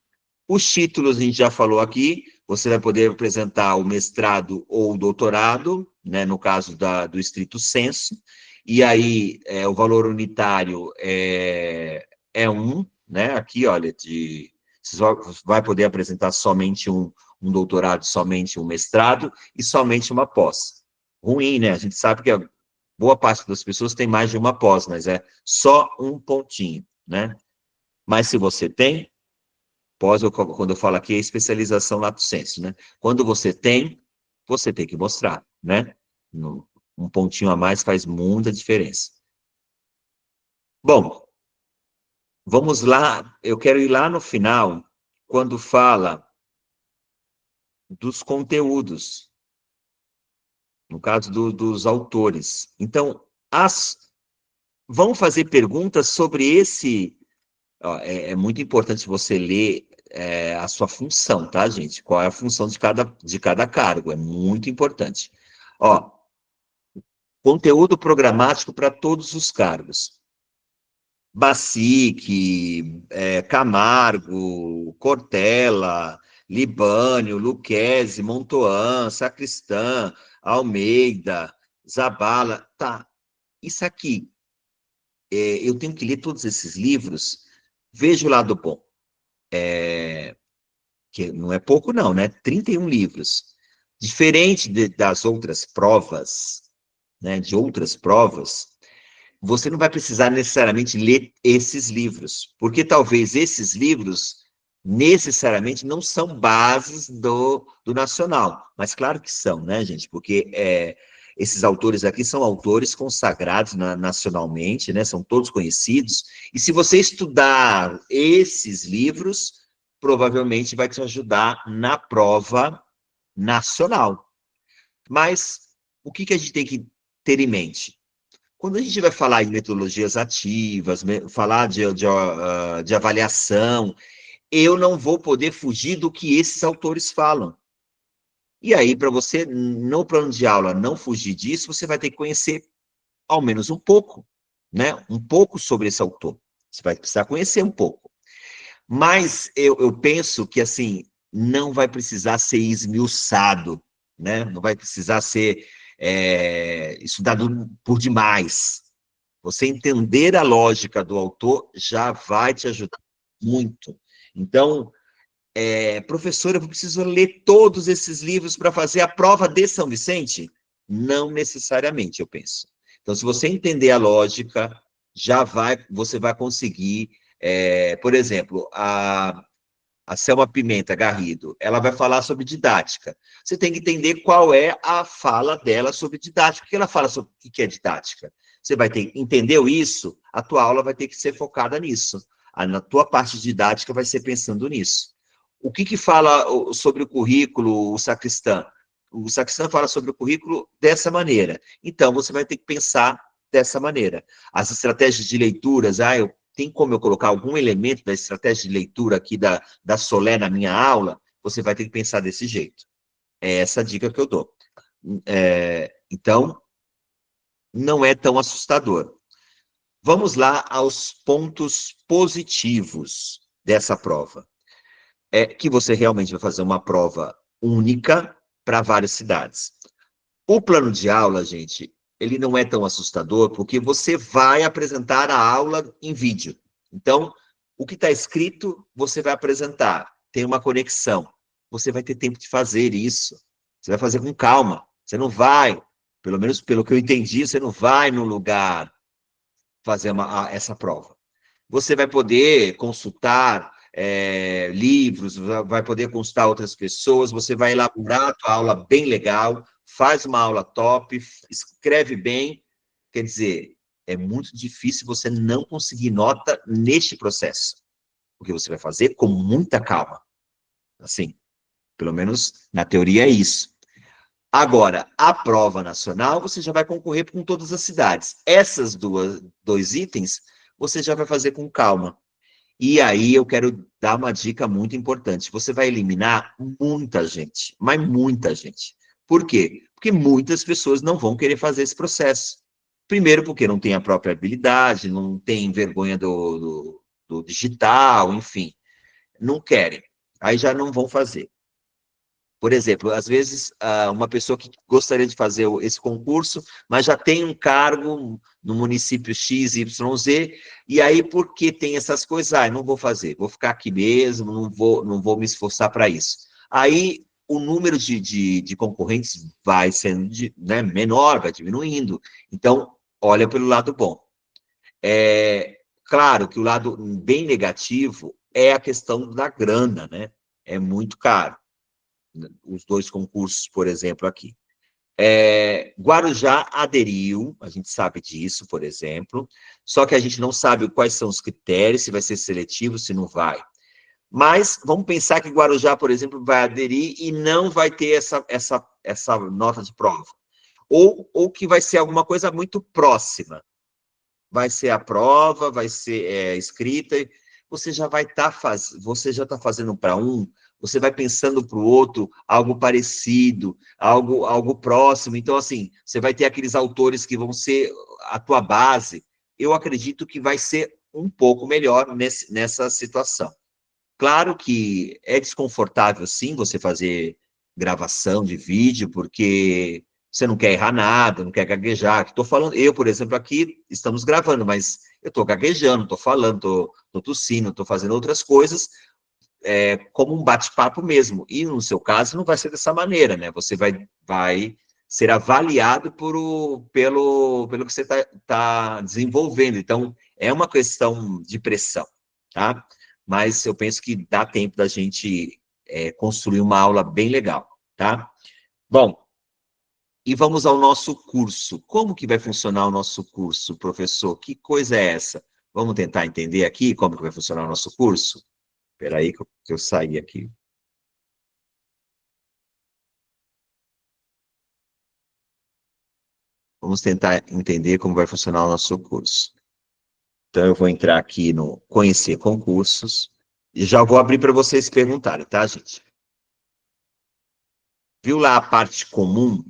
Os títulos a gente já falou aqui, você vai poder apresentar o mestrado ou o doutorado, né, no caso do estrito sensu, e aí o valor unitário é 1, né, aqui, olha, de Você só vai poder apresentar somente um doutorado, somente um mestrado e somente uma pós. Ruim, né? A gente sabe que a boa parte das pessoas tem mais de uma pós, mas é só um pontinho, né? Mas se você tem, pós, quando eu falo aqui, é especialização lato sensu, né? Quando você tem que mostrar, né? Um pontinho a mais faz muita diferença. Bom, vamos lá, eu quero ir lá no final, quando fala dos conteúdos, no caso dos autores. Então, vão fazer perguntas sobre esse. Ó, é muito importante você ler a sua função, tá, gente? Qual é a função de cada cargo? É muito importante. Ó, conteúdo programático para todos os cargos. Bacique, Camargo, Cortella, Libânio, Luquezzi, Montoan, Sacristã, Almeida, Zabala, tá. Isso aqui, eu tenho que ler todos esses livros, vejo o lado bom. Que não é pouco não, né? 31 livros. Diferente das outras provas, né, de outras provas, você não vai precisar necessariamente ler esses livros, porque talvez esses livros necessariamente não são bases do nacional, mas claro que são, né, gente? Porque esses autores aqui são autores consagrados nacionalmente, né? São todos conhecidos, e se você estudar esses livros, provavelmente vai te ajudar na prova nacional. Mas o que a gente tem que ter em mente? Quando a gente vai falar em metodologias ativas, falar de avaliação, eu não vou poder fugir do que esses autores falam. E aí, para você, no plano de aula, não fugir disso, você vai ter que conhecer ao menos um pouco, né? Um pouco sobre esse autor. Você vai precisar conhecer um pouco. Mas eu penso que, assim, não vai precisar ser esmiuçado, né? Não vai precisar ser estudado por demais. Você entender a lógica do autor já vai te ajudar muito. Então, professora, eu preciso ler todos esses livros para fazer a prova de São Vicente? Não necessariamente, eu penso. Então, se você entender a lógica, você vai conseguir, por exemplo, a Selma Pimenta Garrido, ela vai falar sobre didática. Você tem que entender qual é a fala dela sobre didática. O que ela fala sobre o que é didática? Você vai ter, entendeu isso? A tua aula vai ter que ser focada nisso. Na tua parte didática vai ser pensando nisso. O que fala sobre o currículo, o sacristã? O sacristã fala sobre o currículo dessa maneira. Então, você vai ter que pensar dessa maneira. As estratégias de leituras, tem como eu colocar algum elemento da estratégia de leitura aqui da Solé na minha aula? Você vai ter que pensar desse jeito. É essa a dica que eu dou. Então, não é tão assustador. Vamos lá aos pontos positivos dessa prova. É que você realmente vai fazer uma prova única para várias cidades. O plano de aula, gente, ele não é tão assustador, porque você vai apresentar a aula em vídeo. Então, o que está escrito, você vai apresentar. Tem uma conexão. Você vai ter tempo de fazer isso. Você vai fazer com calma. Você não vai, pelo menos pelo que eu entendi, você não vai no lugar fazer essa prova. Você vai poder consultar livros, vai poder consultar outras pessoas, você vai elaborar a tua aula bem legal, faz uma aula top, escreve bem. Quer dizer, é muito difícil você não conseguir nota neste processo, porque você vai fazer com muita calma. Assim, pelo menos na teoria é isso. Agora, a prova nacional, você já vai concorrer com todas as cidades. Essas dois itens, você já vai fazer com calma. E aí eu quero dar uma dica muito importante. Você vai eliminar muita gente, mas muita gente. Por quê? Porque muitas pessoas não vão querer fazer esse processo. Primeiro, porque não tem a própria habilidade, não tem vergonha do digital, enfim, não querem. Aí já não vão fazer. Por exemplo, às vezes, uma pessoa que gostaria de fazer esse concurso, mas já tem um cargo no município X, Y, Z, e aí, porque tem essas coisas, não vou fazer, vou ficar aqui mesmo, não vou me esforçar para isso. Aí, o número de concorrentes vai sendo né, menor, vai diminuindo. Então, olha pelo lado bom. Claro que o lado bem negativo é a questão da grana, né? É muito caro. Os dois concursos, por exemplo, aqui. Guarujá aderiu, a gente sabe disso, por exemplo, só que a gente não sabe quais são os critérios, se vai ser seletivo, se não vai. Mas vamos pensar que Guarujá, por exemplo, vai aderir e não vai ter essa nota de prova. Ou que vai ser alguma coisa muito próxima. Vai ser a prova, vai ser escrita, você já vai você já está fazendo para um, você vai pensando para o outro algo parecido, algo próximo. Então, assim, você vai ter aqueles autores que vão ser a tua base. Eu acredito que vai ser um pouco melhor nessa situação. Claro que é desconfortável, sim, você fazer gravação de vídeo, porque você não quer errar nada, não quer gaguejar. Estou falando, eu, por exemplo, aqui estamos gravando, mas eu estou gaguejando, estou falando, estou tossindo, estou fazendo outras coisas, como um bate-papo mesmo. E no seu caso, não vai ser dessa maneira, né? Você vai ser avaliado pelo que você tá desenvolvendo. Então, é uma questão de pressão, tá? Mas eu penso que dá tempo da gente construir uma aula bem legal, tá? Bom, e vamos ao nosso curso. Como que vai funcionar o nosso curso, professor? Que coisa é essa? Vamos tentar entender aqui como que vai funcionar o nosso curso? Espera aí que eu saí aqui. Vamos tentar entender como vai funcionar o nosso curso. Então, eu vou entrar aqui no Conhecer Concursos e já vou abrir para vocês perguntarem, tá, gente? Viu lá a parte comum?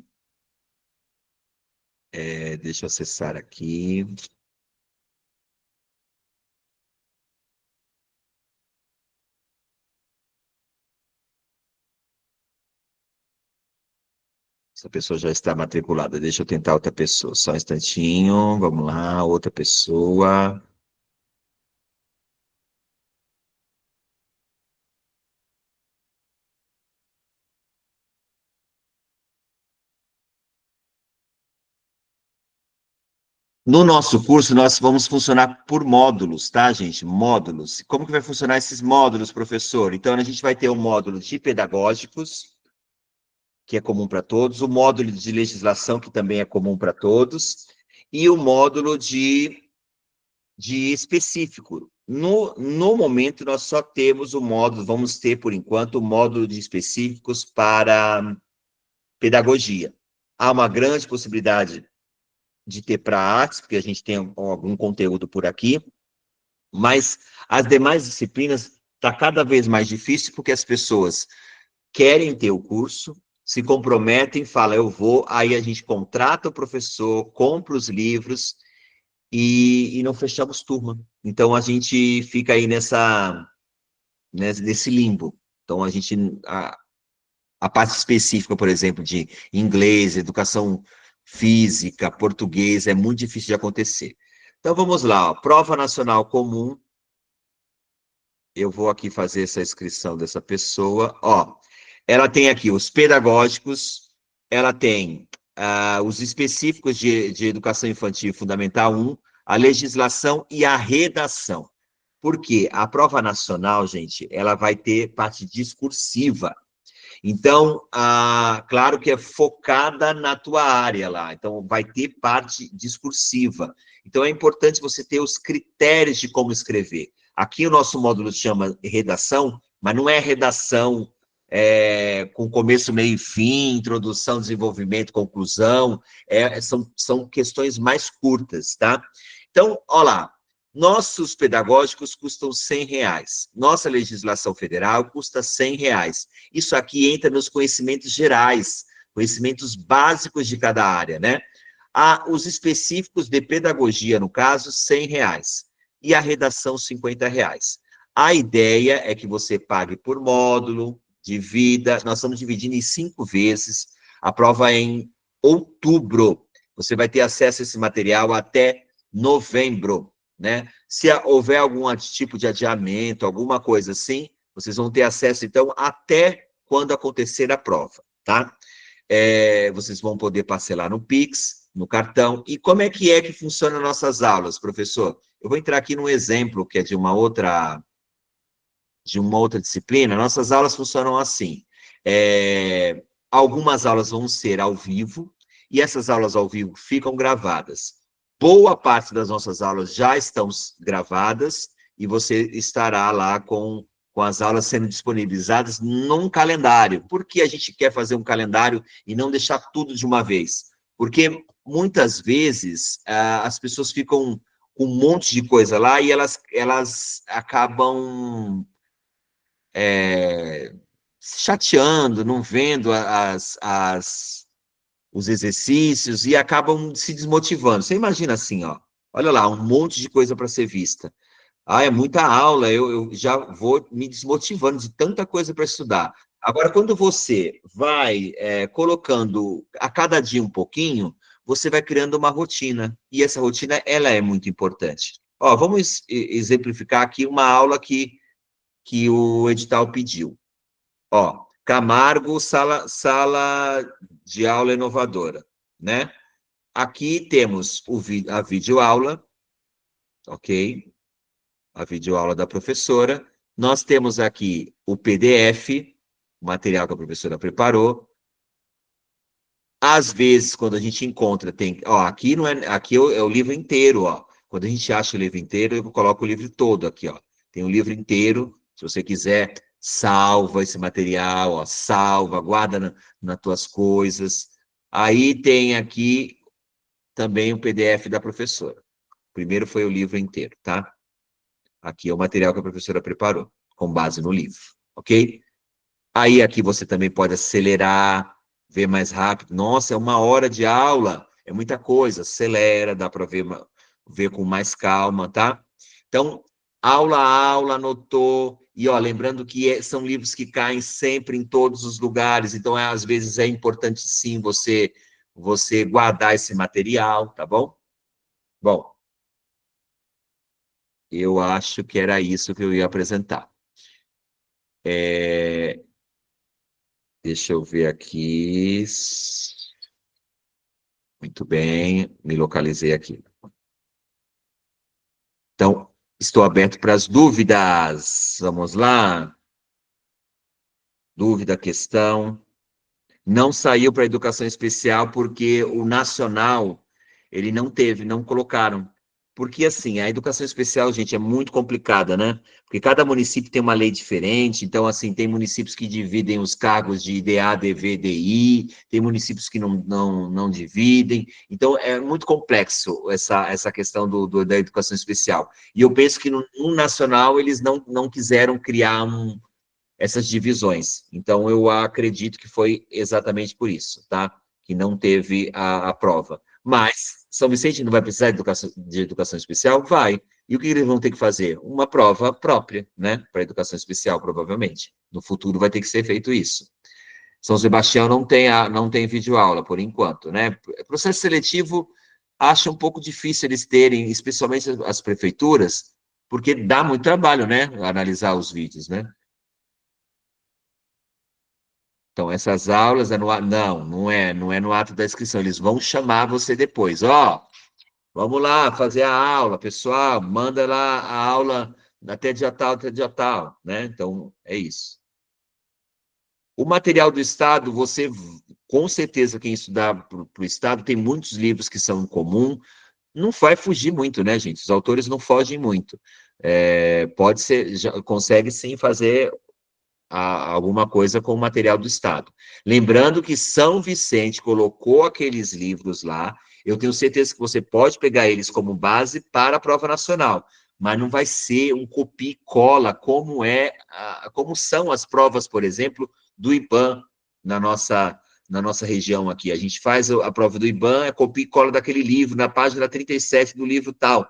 Deixa eu acessar aqui. Essa pessoa já está matriculada. Deixa eu tentar outra pessoa. Só um instantinho. Vamos lá, outra pessoa. No nosso curso, nós vamos funcionar por módulos, tá, gente? Módulos. Como que vai funcionar esses módulos, professor? Então, a gente vai ter o módulo de pedagógicos, que é comum para todos, o módulo de legislação, que também é comum para todos, e o módulo de específico. No momento, nós só temos o módulo, vamos ter, por enquanto, o módulo de específicos para pedagogia. Há uma grande possibilidade de ter para artes, porque a gente tem algum conteúdo por aqui, mas as demais disciplinas está cada vez mais difícil, porque as pessoas querem ter o curso, se comprometem, falam, eu vou, aí a gente contrata o professor, compra os livros e não fechamos turma. Então, a gente fica aí nesse limbo. Então, a parte específica, por exemplo, de inglês, educação física, português, é muito difícil de acontecer. Então, vamos lá, ó, prova nacional comum. Eu vou aqui fazer essa inscrição dessa pessoa. Ó, ela tem aqui os pedagógicos, ela tem os específicos de educação infantil fundamental 1, a legislação e a redação. Por quê? A prova nacional, gente, ela vai ter parte discursiva. Então, claro que é focada na tua área lá, então vai ter parte discursiva. Então, é importante você ter os critérios de como escrever. Aqui o nosso módulo chama redação, mas não é redação com começo, meio e fim, introdução, desenvolvimento, conclusão, são questões mais curtas, tá? Então, olha lá, nossos pedagógicos custam R$ 100, nossa legislação federal custa R$ 100. Isso aqui entra nos conhecimentos gerais, conhecimentos básicos de cada área, né? Os específicos de pedagogia, no caso, R$ 100. E a redação, R$ 50. A ideia é que você pague por módulo, Divida, nós estamos dividindo em 5 vezes, a prova é em outubro, você vai ter acesso a esse material até novembro, né? Se houver algum tipo de adiamento, alguma coisa assim, vocês vão ter acesso, então, até quando acontecer a prova, tá? Vocês vão poder parcelar no Pix, no cartão. E como é que funcionam nossas aulas, professor? Eu vou entrar aqui num exemplo que é de uma outra disciplina. Nossas aulas funcionam assim. Algumas aulas vão ser ao vivo, e essas aulas ao vivo ficam gravadas. Boa parte das nossas aulas já estão gravadas, e você estará lá com as aulas sendo disponibilizadas num calendário. Por que a gente quer fazer um calendário e não deixar tudo de uma vez? Porque muitas vezes as pessoas ficam com um monte de coisa lá e elas acabam se chateando, não vendo os exercícios e acabam se desmotivando. Você imagina assim, ó, olha lá, um monte de coisa para ser vista. É muita aula, eu já vou me desmotivando de tanta coisa para estudar. Agora, quando você vai colocando a cada dia um pouquinho, você vai criando uma rotina, e essa rotina, ela é muito importante. Ó, vamos exemplificar aqui uma aula que o edital pediu. Ó, Camargo, sala de aula inovadora, né? Aqui temos a videoaula, ok? A videoaula da professora. Nós temos aqui o PDF, o material que a professora preparou. Às vezes, quando a gente encontra, tem... Ó, aqui não é, aqui é o livro inteiro, ó. Quando a gente acha o livro inteiro, eu coloco o livro todo aqui, ó. Tem o livro inteiro, se você quiser, salva esse material, ó, salva, guarda nas tuas coisas. Aí tem aqui também o PDF da professora. Primeiro foi o livro inteiro, tá? Aqui é o material que a professora preparou, com base no livro, ok? Aí aqui você também pode acelerar, ver mais rápido. Nossa, é 1 hora de aula, é muita coisa. Acelera, dá para ver com mais calma, tá? Então, aula a aula, anotou. E, ó, lembrando que são livros que caem sempre em todos os lugares. Então, às vezes, é importante, sim, você guardar esse material, tá bom? Bom, eu acho que era isso que eu ia apresentar. Deixa eu ver aqui. Muito bem, me localizei aqui. Então, estou aberto para as dúvidas. Vamos lá. Dúvida, questão. Não saiu para a educação especial porque o nacional, ele não colocaram. Porque, assim, a educação especial, gente, é muito complicada, né? Porque cada município tem uma lei diferente, então, assim, tem municípios que dividem os cargos de DA, DV, DI, tem municípios que não dividem, então é muito complexo essa questão da educação especial. E eu penso que no nacional eles não quiseram criar essas divisões. Então, eu acredito que foi exatamente por isso, tá? Que não teve a prova. Mas, São Vicente não vai precisar de educação especial? Vai. E o que eles vão ter que fazer? Uma prova própria, né? Para educação especial, provavelmente. No futuro vai ter que ser feito isso. São Sebastião não tem videoaula, por enquanto, né? Processo seletivo, acho um pouco difícil eles terem, especialmente as prefeituras, porque dá muito trabalho, né? Analisar os vídeos, né? Então, essas aulas não é no ato da inscrição, eles vão chamar você depois. Ó, vamos lá fazer a aula, pessoal, manda lá a aula até dia tal, né? Então, é isso. O material do Estado, com certeza, quem estudar para o Estado, tem muitos livros que são em comum, não vai fugir muito, né, gente? Os autores não fogem muito. Pode ser, consegue sim fazer alguma coisa com o material do Estado. Lembrando que São Vicente colocou aqueles livros lá, eu tenho certeza que você pode pegar eles como base para a prova nacional, mas não vai ser um copia e cola, como são as provas, por exemplo, do IBAN na nossa região aqui. A gente faz a prova do IBAN, é copia e cola daquele livro, na página 37 do livro tal.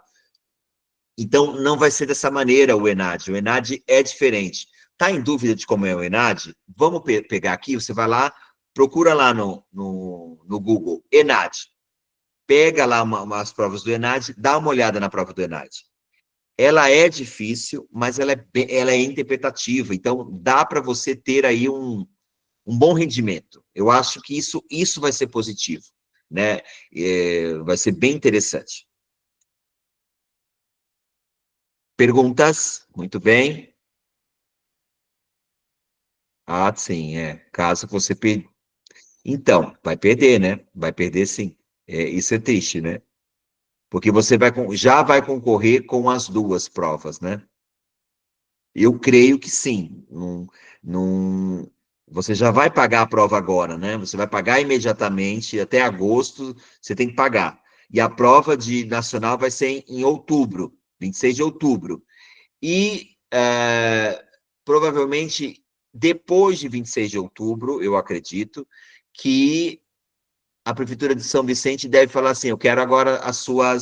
Então, não vai ser dessa maneira o ENAD. O ENAD é diferente. Tá em dúvida de como é o ENAD? Vamos pegar aqui, você vai lá, procura lá no Google, ENAD. Pega lá umas provas do ENAD, dá uma olhada na prova do ENAD. Ela é difícil, mas ela é interpretativa, então dá para você ter aí um bom rendimento. Eu acho que isso vai ser positivo, né? Vai ser bem interessante. Perguntas? Muito bem. Ah, sim, caso você Então, vai perder, né? Vai perder sim. Isso é triste, né? Porque você já vai concorrer com as duas provas, né? Eu creio que sim. Você já vai pagar a prova agora, né? Você vai pagar imediatamente, até agosto você tem que pagar. E a prova de nacional vai ser em outubro, 26 de outubro. E provavelmente depois de 26 de outubro, eu acredito, que a Prefeitura de São Vicente deve falar assim: eu quero agora a sua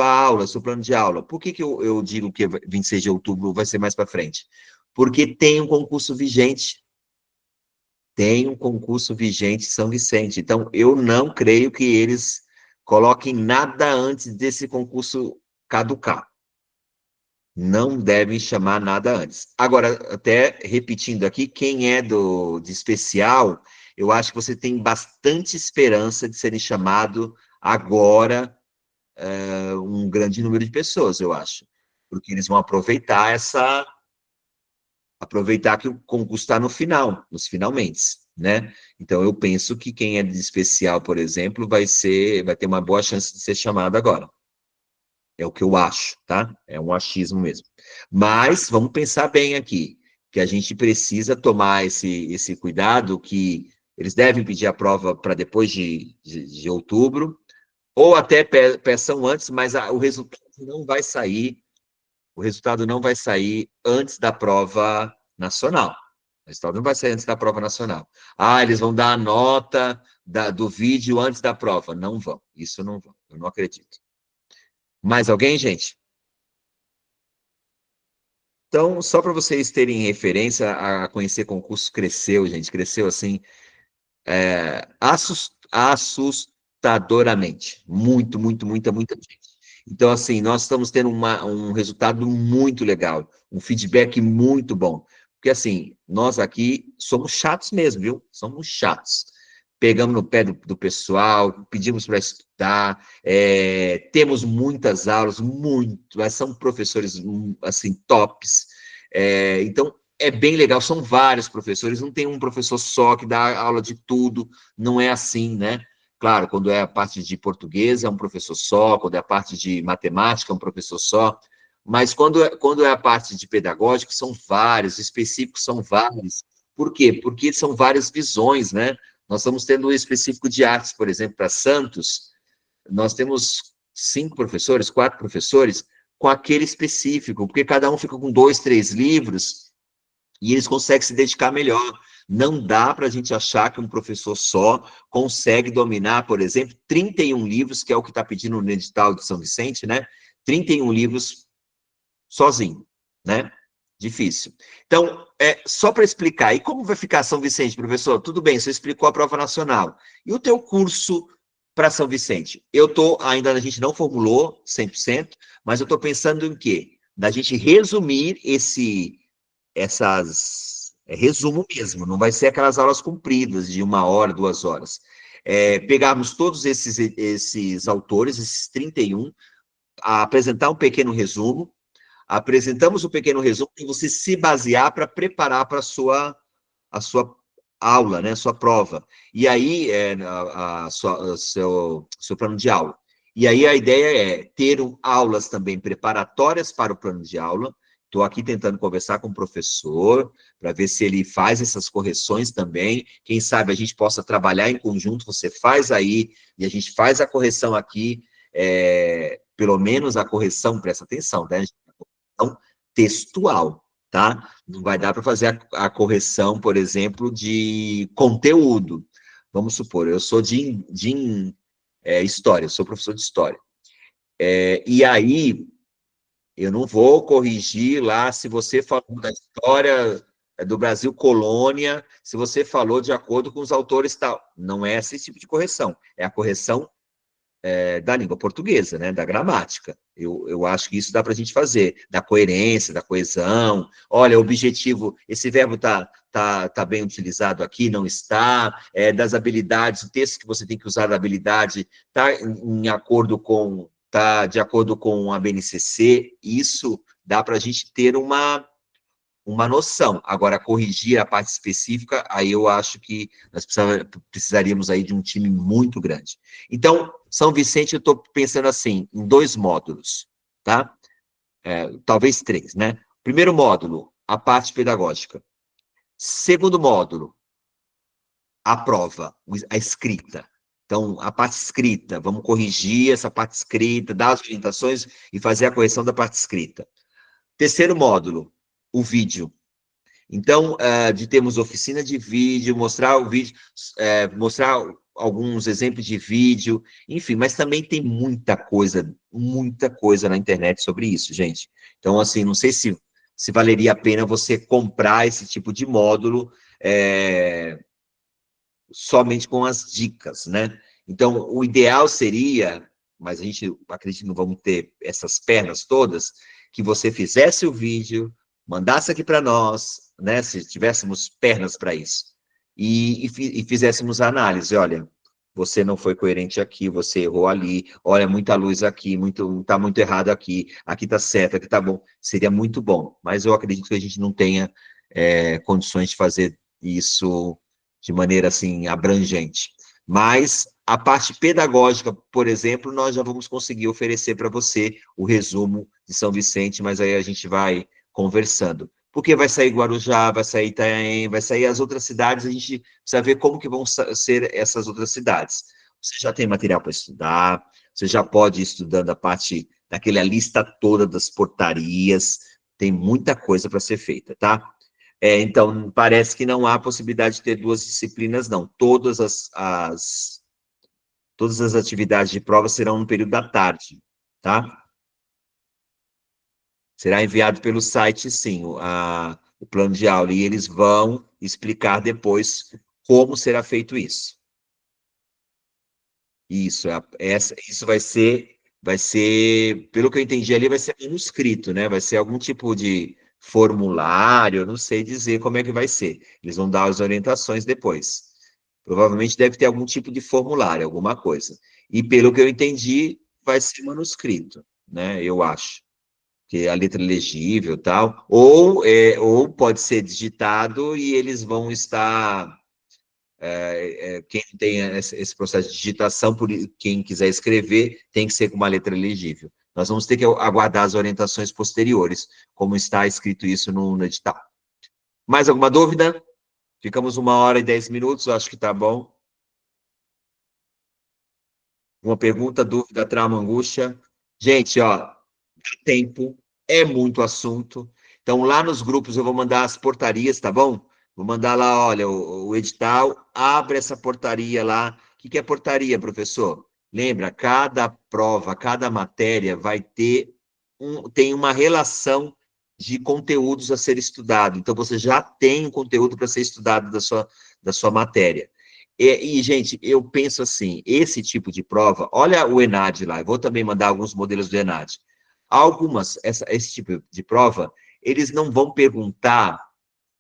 aula, seu plano de aula. Por que eu digo que 26 de outubro vai ser mais para frente? Porque tem um concurso vigente. Tem um concurso vigente em São Vicente. Então, eu não creio que eles coloquem nada antes desse concurso caducar. Não devem chamar nada antes. Agora, até repetindo aqui, quem é de especial, eu acho que você tem bastante esperança de serem chamado agora um grande número de pessoas, eu acho. Porque eles vão aproveitar que o concurso está no final, nos finalmente, né? Então, eu penso que quem é de especial, por exemplo, vai ter uma boa chance de ser chamado agora. É o que eu acho, tá? É um achismo mesmo. Mas vamos pensar bem aqui, que a gente precisa tomar esse cuidado, que eles devem pedir a prova para depois de outubro, ou até peçam antes, mas o resultado não vai sair, o resultado não vai sair antes da prova nacional. O resultado não vai sair antes da prova nacional. Ah, eles vão dar a nota do vídeo antes da prova. Não vão, isso não vão, eu não acredito. Mais alguém, gente? Então, só para vocês terem referência, a conhecer concurso cresceu, gente, cresceu assim, assustadoramente. Muito, muito, muita gente. Então, assim, nós estamos tendo um resultado muito legal, um feedback muito bom. Porque, assim, nós aqui somos chatos mesmo, viu? Somos chatos. Pegamos no pé do pessoal, pedimos para estudar, temos muitas aulas, muito, mas são professores, assim, tops. Então, é bem legal, são vários professores, não tem um professor só que dá aula de tudo, não é assim, né? Claro, quando é a parte de português é um professor só, quando é a parte de matemática é um professor só, mas quando é a parte de pedagógico, são vários, específicos são vários. Por quê? Porque são várias visões, né? Nós estamos tendo o específico de artes, por exemplo, para Santos, nós temos 5 professores, 4 professores, com aquele específico, porque cada um fica com 2, 3 livros, e eles conseguem se dedicar melhor. Não dá para a gente achar que um professor só consegue dominar, por exemplo, 31 livros, que é o que está pedindo no edital de São Vicente, né? 31 livros sozinho, né? Difícil. Então, só para explicar, e como vai ficar São Vicente, professor? Tudo bem, você explicou a prova nacional. E o teu curso para São Vicente? Ainda a gente não formulou 100%, mas eu estou pensando em quê? Da gente resumir resumo mesmo, não vai ser aquelas aulas compridas de 1 hora, 2 horas. Pegarmos todos esses autores, esses 31, apresentar um pequeno resumo, apresentamos o pequeno resumo e você se basear para preparar para a sua aula, né, a sua prova. E aí, seu plano de aula. E aí a ideia é ter aulas também preparatórias para o plano de aula. Estou aqui tentando conversar com o professor para ver se ele faz essas correções também. Quem sabe a gente possa trabalhar em conjunto, você faz aí e a gente faz a correção aqui, pelo menos a correção, presta atenção, né? Então, textual, tá? Não vai dar para fazer a correção, por exemplo, de conteúdo. Vamos supor, eu sou de história, eu sou professor de história. E aí, Eu não vou corrigir lá se você falou da história do Brasil colônia, se você falou de acordo com os autores tal. Não é esse tipo de correção. É a correção da língua portuguesa, né, da gramática. Eu acho que isso dá para a gente fazer, da coerência, da coesão. Olha, objetivo, esse verbo tá bem utilizado aqui, não está, das habilidades, o texto que você tem que usar da habilidade está de acordo com a BNCC, isso dá para a gente ter uma noção. Agora, corrigir a parte específica, aí eu acho que nós precisaríamos aí de um time muito grande. Então, São Vicente, eu estou pensando assim, em 2 módulos, tá? Talvez 3, né? Primeiro módulo, a parte pedagógica. Segundo módulo, a prova, a escrita. Então, a parte escrita, vamos corrigir essa parte escrita, dar as orientações e fazer a correção da parte escrita. Terceiro módulo, o vídeo. Então, de termos oficina de vídeo, mostrar o vídeo, mostrar alguns exemplos de vídeo, enfim, mas também tem muita coisa na internet sobre isso, gente. Então, assim, não sei se valeria a pena você comprar esse tipo de módulo somente com as dicas, né? Então, o ideal seria, mas a gente acredita que não vamos ter essas pernas todas, que você fizesse o vídeo, mandasse aqui para nós, né, se tivéssemos pernas para isso, e fizéssemos a análise, olha, você não foi coerente aqui, você errou ali, olha, muita luz aqui, tá muito errado aqui, aqui tá certo, aqui tá bom, seria muito bom, mas eu acredito que a gente não tenha condições de fazer isso de maneira, assim, abrangente. Mas a parte pedagógica, por exemplo, nós já vamos conseguir oferecer para você o resumo de São Vicente, mas aí a gente vai conversando. Porque vai sair Guarujá, vai sair Itanhaém, vai sair as outras cidades, a gente precisa ver como que vão ser essas outras cidades. Você já tem material para estudar, você já pode ir estudando a parte daquela lista toda das portarias, tem muita coisa para ser feita, tá? Então, parece que não há possibilidade de ter 2 disciplinas, não. Todas as atividades de prova serão no período da tarde, tá? Será enviado pelo site, sim, o plano de aula, e eles vão explicar depois como será feito isso. Isso vai ser, pelo que eu entendi ali, vai ser manuscrito, né? Vai ser algum tipo de formulário, eu não sei dizer como é que vai ser. Eles vão dar as orientações depois. Provavelmente deve ter algum tipo de formulário, alguma coisa. E pelo que eu entendi, vai ser manuscrito, né? Eu acho. Que a letra é legível e tal. Ou pode ser digitado e eles vão estar quem tem esse processo de digitação, quem quiser escrever, tem que ser com uma letra legível. Nós vamos ter que aguardar as orientações posteriores, como está escrito isso no edital. Mais alguma dúvida? Ficamos 1h10, acho que está bom. Uma pergunta, dúvida, trauma, angústia? Gente, ó, tempo, é muito assunto. Então, lá nos grupos eu vou mandar as portarias, tá bom? Vou mandar lá, olha, o edital, abre essa portaria lá. O que é portaria, professor? Lembra, cada prova, cada matéria vai ter tem uma relação de conteúdos a ser estudado. Então, você já tem um conteúdo para ser estudado da sua matéria. Gente, eu penso assim, esse tipo de prova, olha o ENAD lá, eu vou também mandar alguns modelos do ENAD. Esse tipo de prova, eles não vão perguntar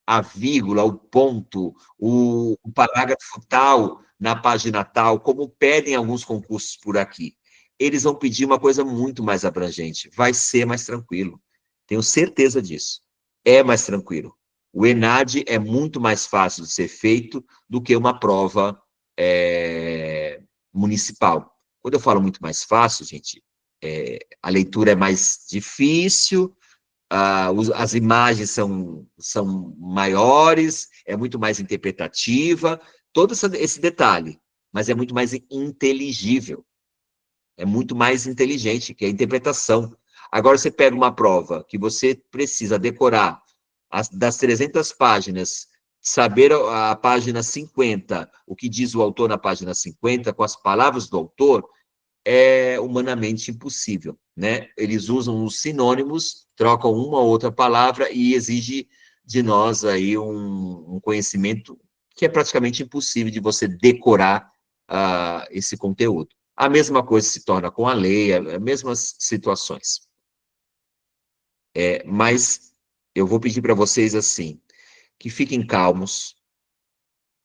a vírgula, o ponto, o parágrafo tal, na página tal, como pedem alguns concursos por aqui. Eles vão pedir uma coisa muito mais abrangente, vai ser mais tranquilo. Tenho certeza disso. É mais tranquilo. O ENAD é muito mais fácil de ser feito do que uma prova municipal. Quando eu falo muito mais fácil, gente, a leitura é mais difícil, as imagens são maiores, é muito mais interpretativa, todo esse detalhe, mas é muito mais inteligível, é muito mais inteligente, que é a interpretação. Agora, você pega uma prova que você precisa decorar das 300 páginas, saber a página 50, o que diz o autor na página 50, com as palavras do autor, é humanamente impossível, né? Eles usam os sinônimos, trocam uma ou outra palavra e exige de nós aí um conhecimento que é praticamente impossível de você decorar esse conteúdo. A mesma coisa se torna com a lei, as mesmas situações. Mas eu vou pedir para vocês assim, que fiquem calmos,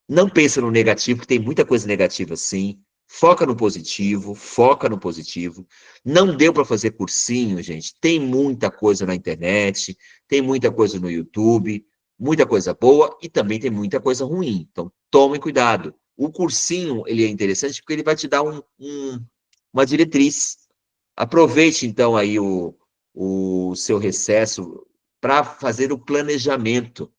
não pensa no negativo, porque tem muita coisa negativa sim. Foca no positivo, foca no positivo. Não deu para fazer cursinho, gente. Tem muita coisa na internet, tem muita coisa no YouTube, muita coisa boa e também tem muita coisa ruim. Então, tomem cuidado. O cursinho, ele é interessante porque ele vai te dar uma diretriz. Aproveite, então, aí o seu recesso para fazer o planejamento.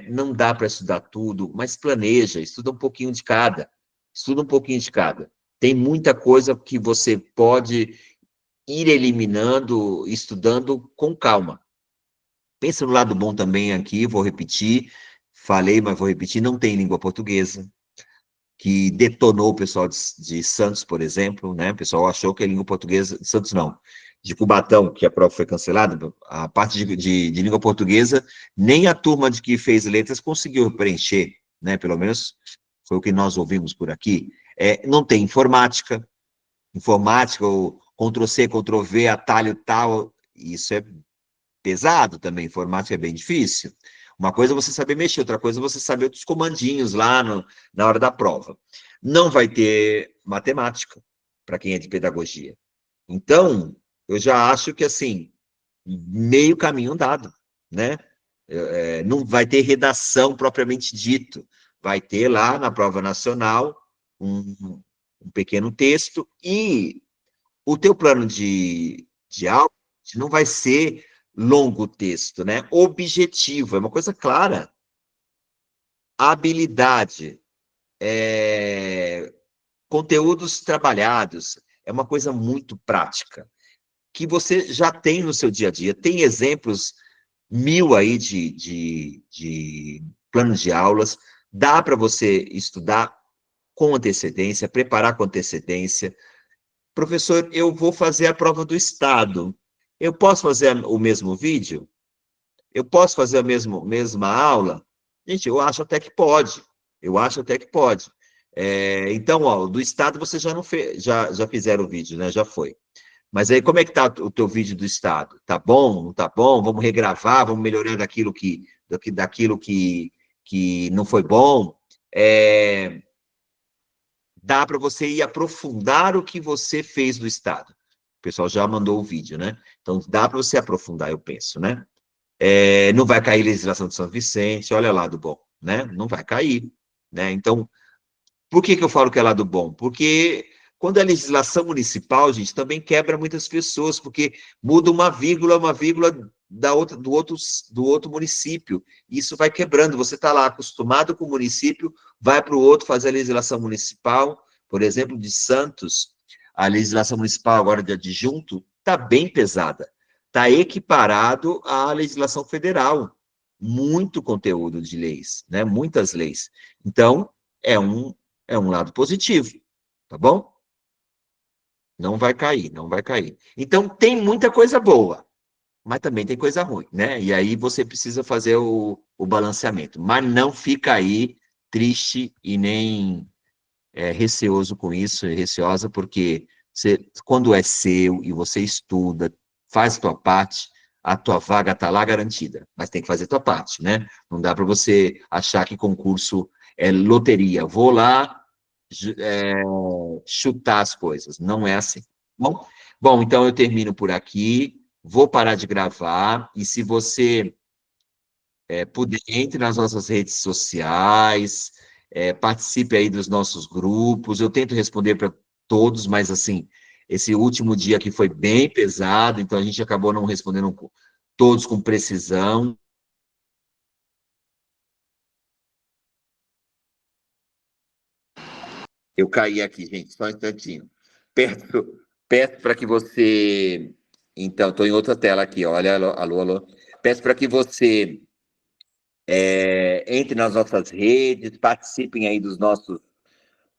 Não dá para estudar tudo, mas planeja, estuda um pouquinho de cada. Estuda um pouquinho de cada. Tem muita coisa que você pode ir eliminando, estudando com calma. Pensa no lado bom também aqui, vou repetir, falei, mas vou repetir, não tem língua portuguesa, que detonou o pessoal de Santos, por exemplo, né? O pessoal achou que a língua portuguesa, Santos não, de Cubatão, que a prova foi cancelada, a parte de língua portuguesa, nem a turma de que fez letras conseguiu preencher, né? Pelo menos foi o que nós ouvimos por aqui. Não tem informática, ou Ctrl+C, Ctrl+V, atalho tal, isso é pesado também, informática é bem difícil. Uma coisa é você saber mexer, outra coisa é você saber outros comandinhos lá na hora da prova. Não vai ter matemática, para quem é de pedagogia. Então, eu já acho que, assim, meio caminho andado, né? Não vai ter redação propriamente dito. Vai ter lá na prova nacional um pequeno texto e o teu plano de aula não vai ser longo texto, né? Objetivo, é uma coisa clara. Habilidade, conteúdos trabalhados, é uma coisa muito prática, que você já tem no seu dia a dia. Tem exemplos mil aí de planos de aulas, dá para você estudar com antecedência, preparar com antecedência. Professor, eu vou fazer a prova do Estado. Eu posso fazer o mesmo vídeo? Eu posso fazer a mesma aula? Gente, eu acho até que pode. Eu acho até que pode. Então, ó, do Estado você já não fez, já fizeram o vídeo, né? Já foi. Mas aí, como é que tá o teu vídeo do Estado? Tá bom? Não tá bom? Vamos regravar, vamos melhorar daquilo que não foi bom. Dá para você ir aprofundar o que você fez do Estado. O pessoal já mandou o vídeo, né? Então, dá para você aprofundar, eu penso, né? Não vai cair legislação de São Vicente, olha lá do bom, né? Não vai cair, né? Então, por que eu falo que é lado bom? Porque quando é legislação municipal, gente, também quebra muitas pessoas, porque muda uma vírgula do outro município. Isso vai quebrando. Você está lá acostumado com o município, vai para o outro fazer a legislação municipal, por exemplo, de Santos, a legislação municipal agora de adjunto está bem pesada. Está equiparado à legislação federal. Muito conteúdo de leis, né? Muitas leis. Então, é um lado positivo, tá bom? Não vai cair, não vai cair. Então, tem muita coisa boa, mas também tem coisa ruim, né? E aí você precisa fazer o balanceamento. Mas não fica aí triste e nem receoso com isso, receosa, porque quando é seu e você estuda, faz a tua parte, a tua vaga está lá garantida, mas tem que fazer a tua parte, né? Não dá para você achar que concurso é loteria. Vou lá chutar as coisas. Não é assim. Bom, bom, então eu termino por aqui. Vou parar de gravar. E se você puder, entre nas nossas redes sociais, participe aí dos nossos grupos. Eu tento responder para todos, mas assim, esse último dia aqui foi bem pesado, então a gente acabou não respondendo todos com precisão. Eu caí aqui, gente, só um instantinho. Peço para que você. Então, estou em outra tela aqui, olha, alô, alô, alô. Peço para que você entre nas nossas redes, participem aí dos nossos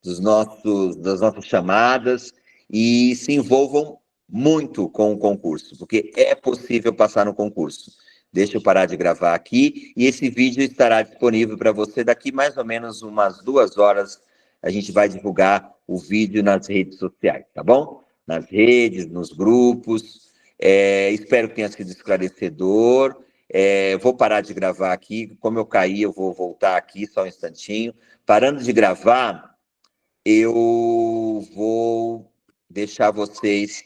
das nossas chamadas e se envolvam muito com o concurso, porque é possível passar no concurso. Deixa eu parar de gravar aqui e esse vídeo estará disponível para você daqui mais ou menos umas 2 horas. A gente vai divulgar o vídeo nas redes sociais, tá bom? Nas redes, nos grupos. Espero que tenha sido esclarecedor. Vou parar de gravar aqui. Como eu caí, eu vou voltar aqui só um instantinho. Parando de gravar, eu vou deixar vocês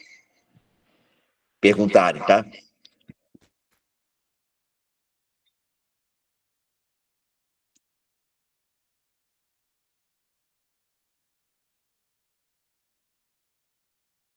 perguntarem, tá?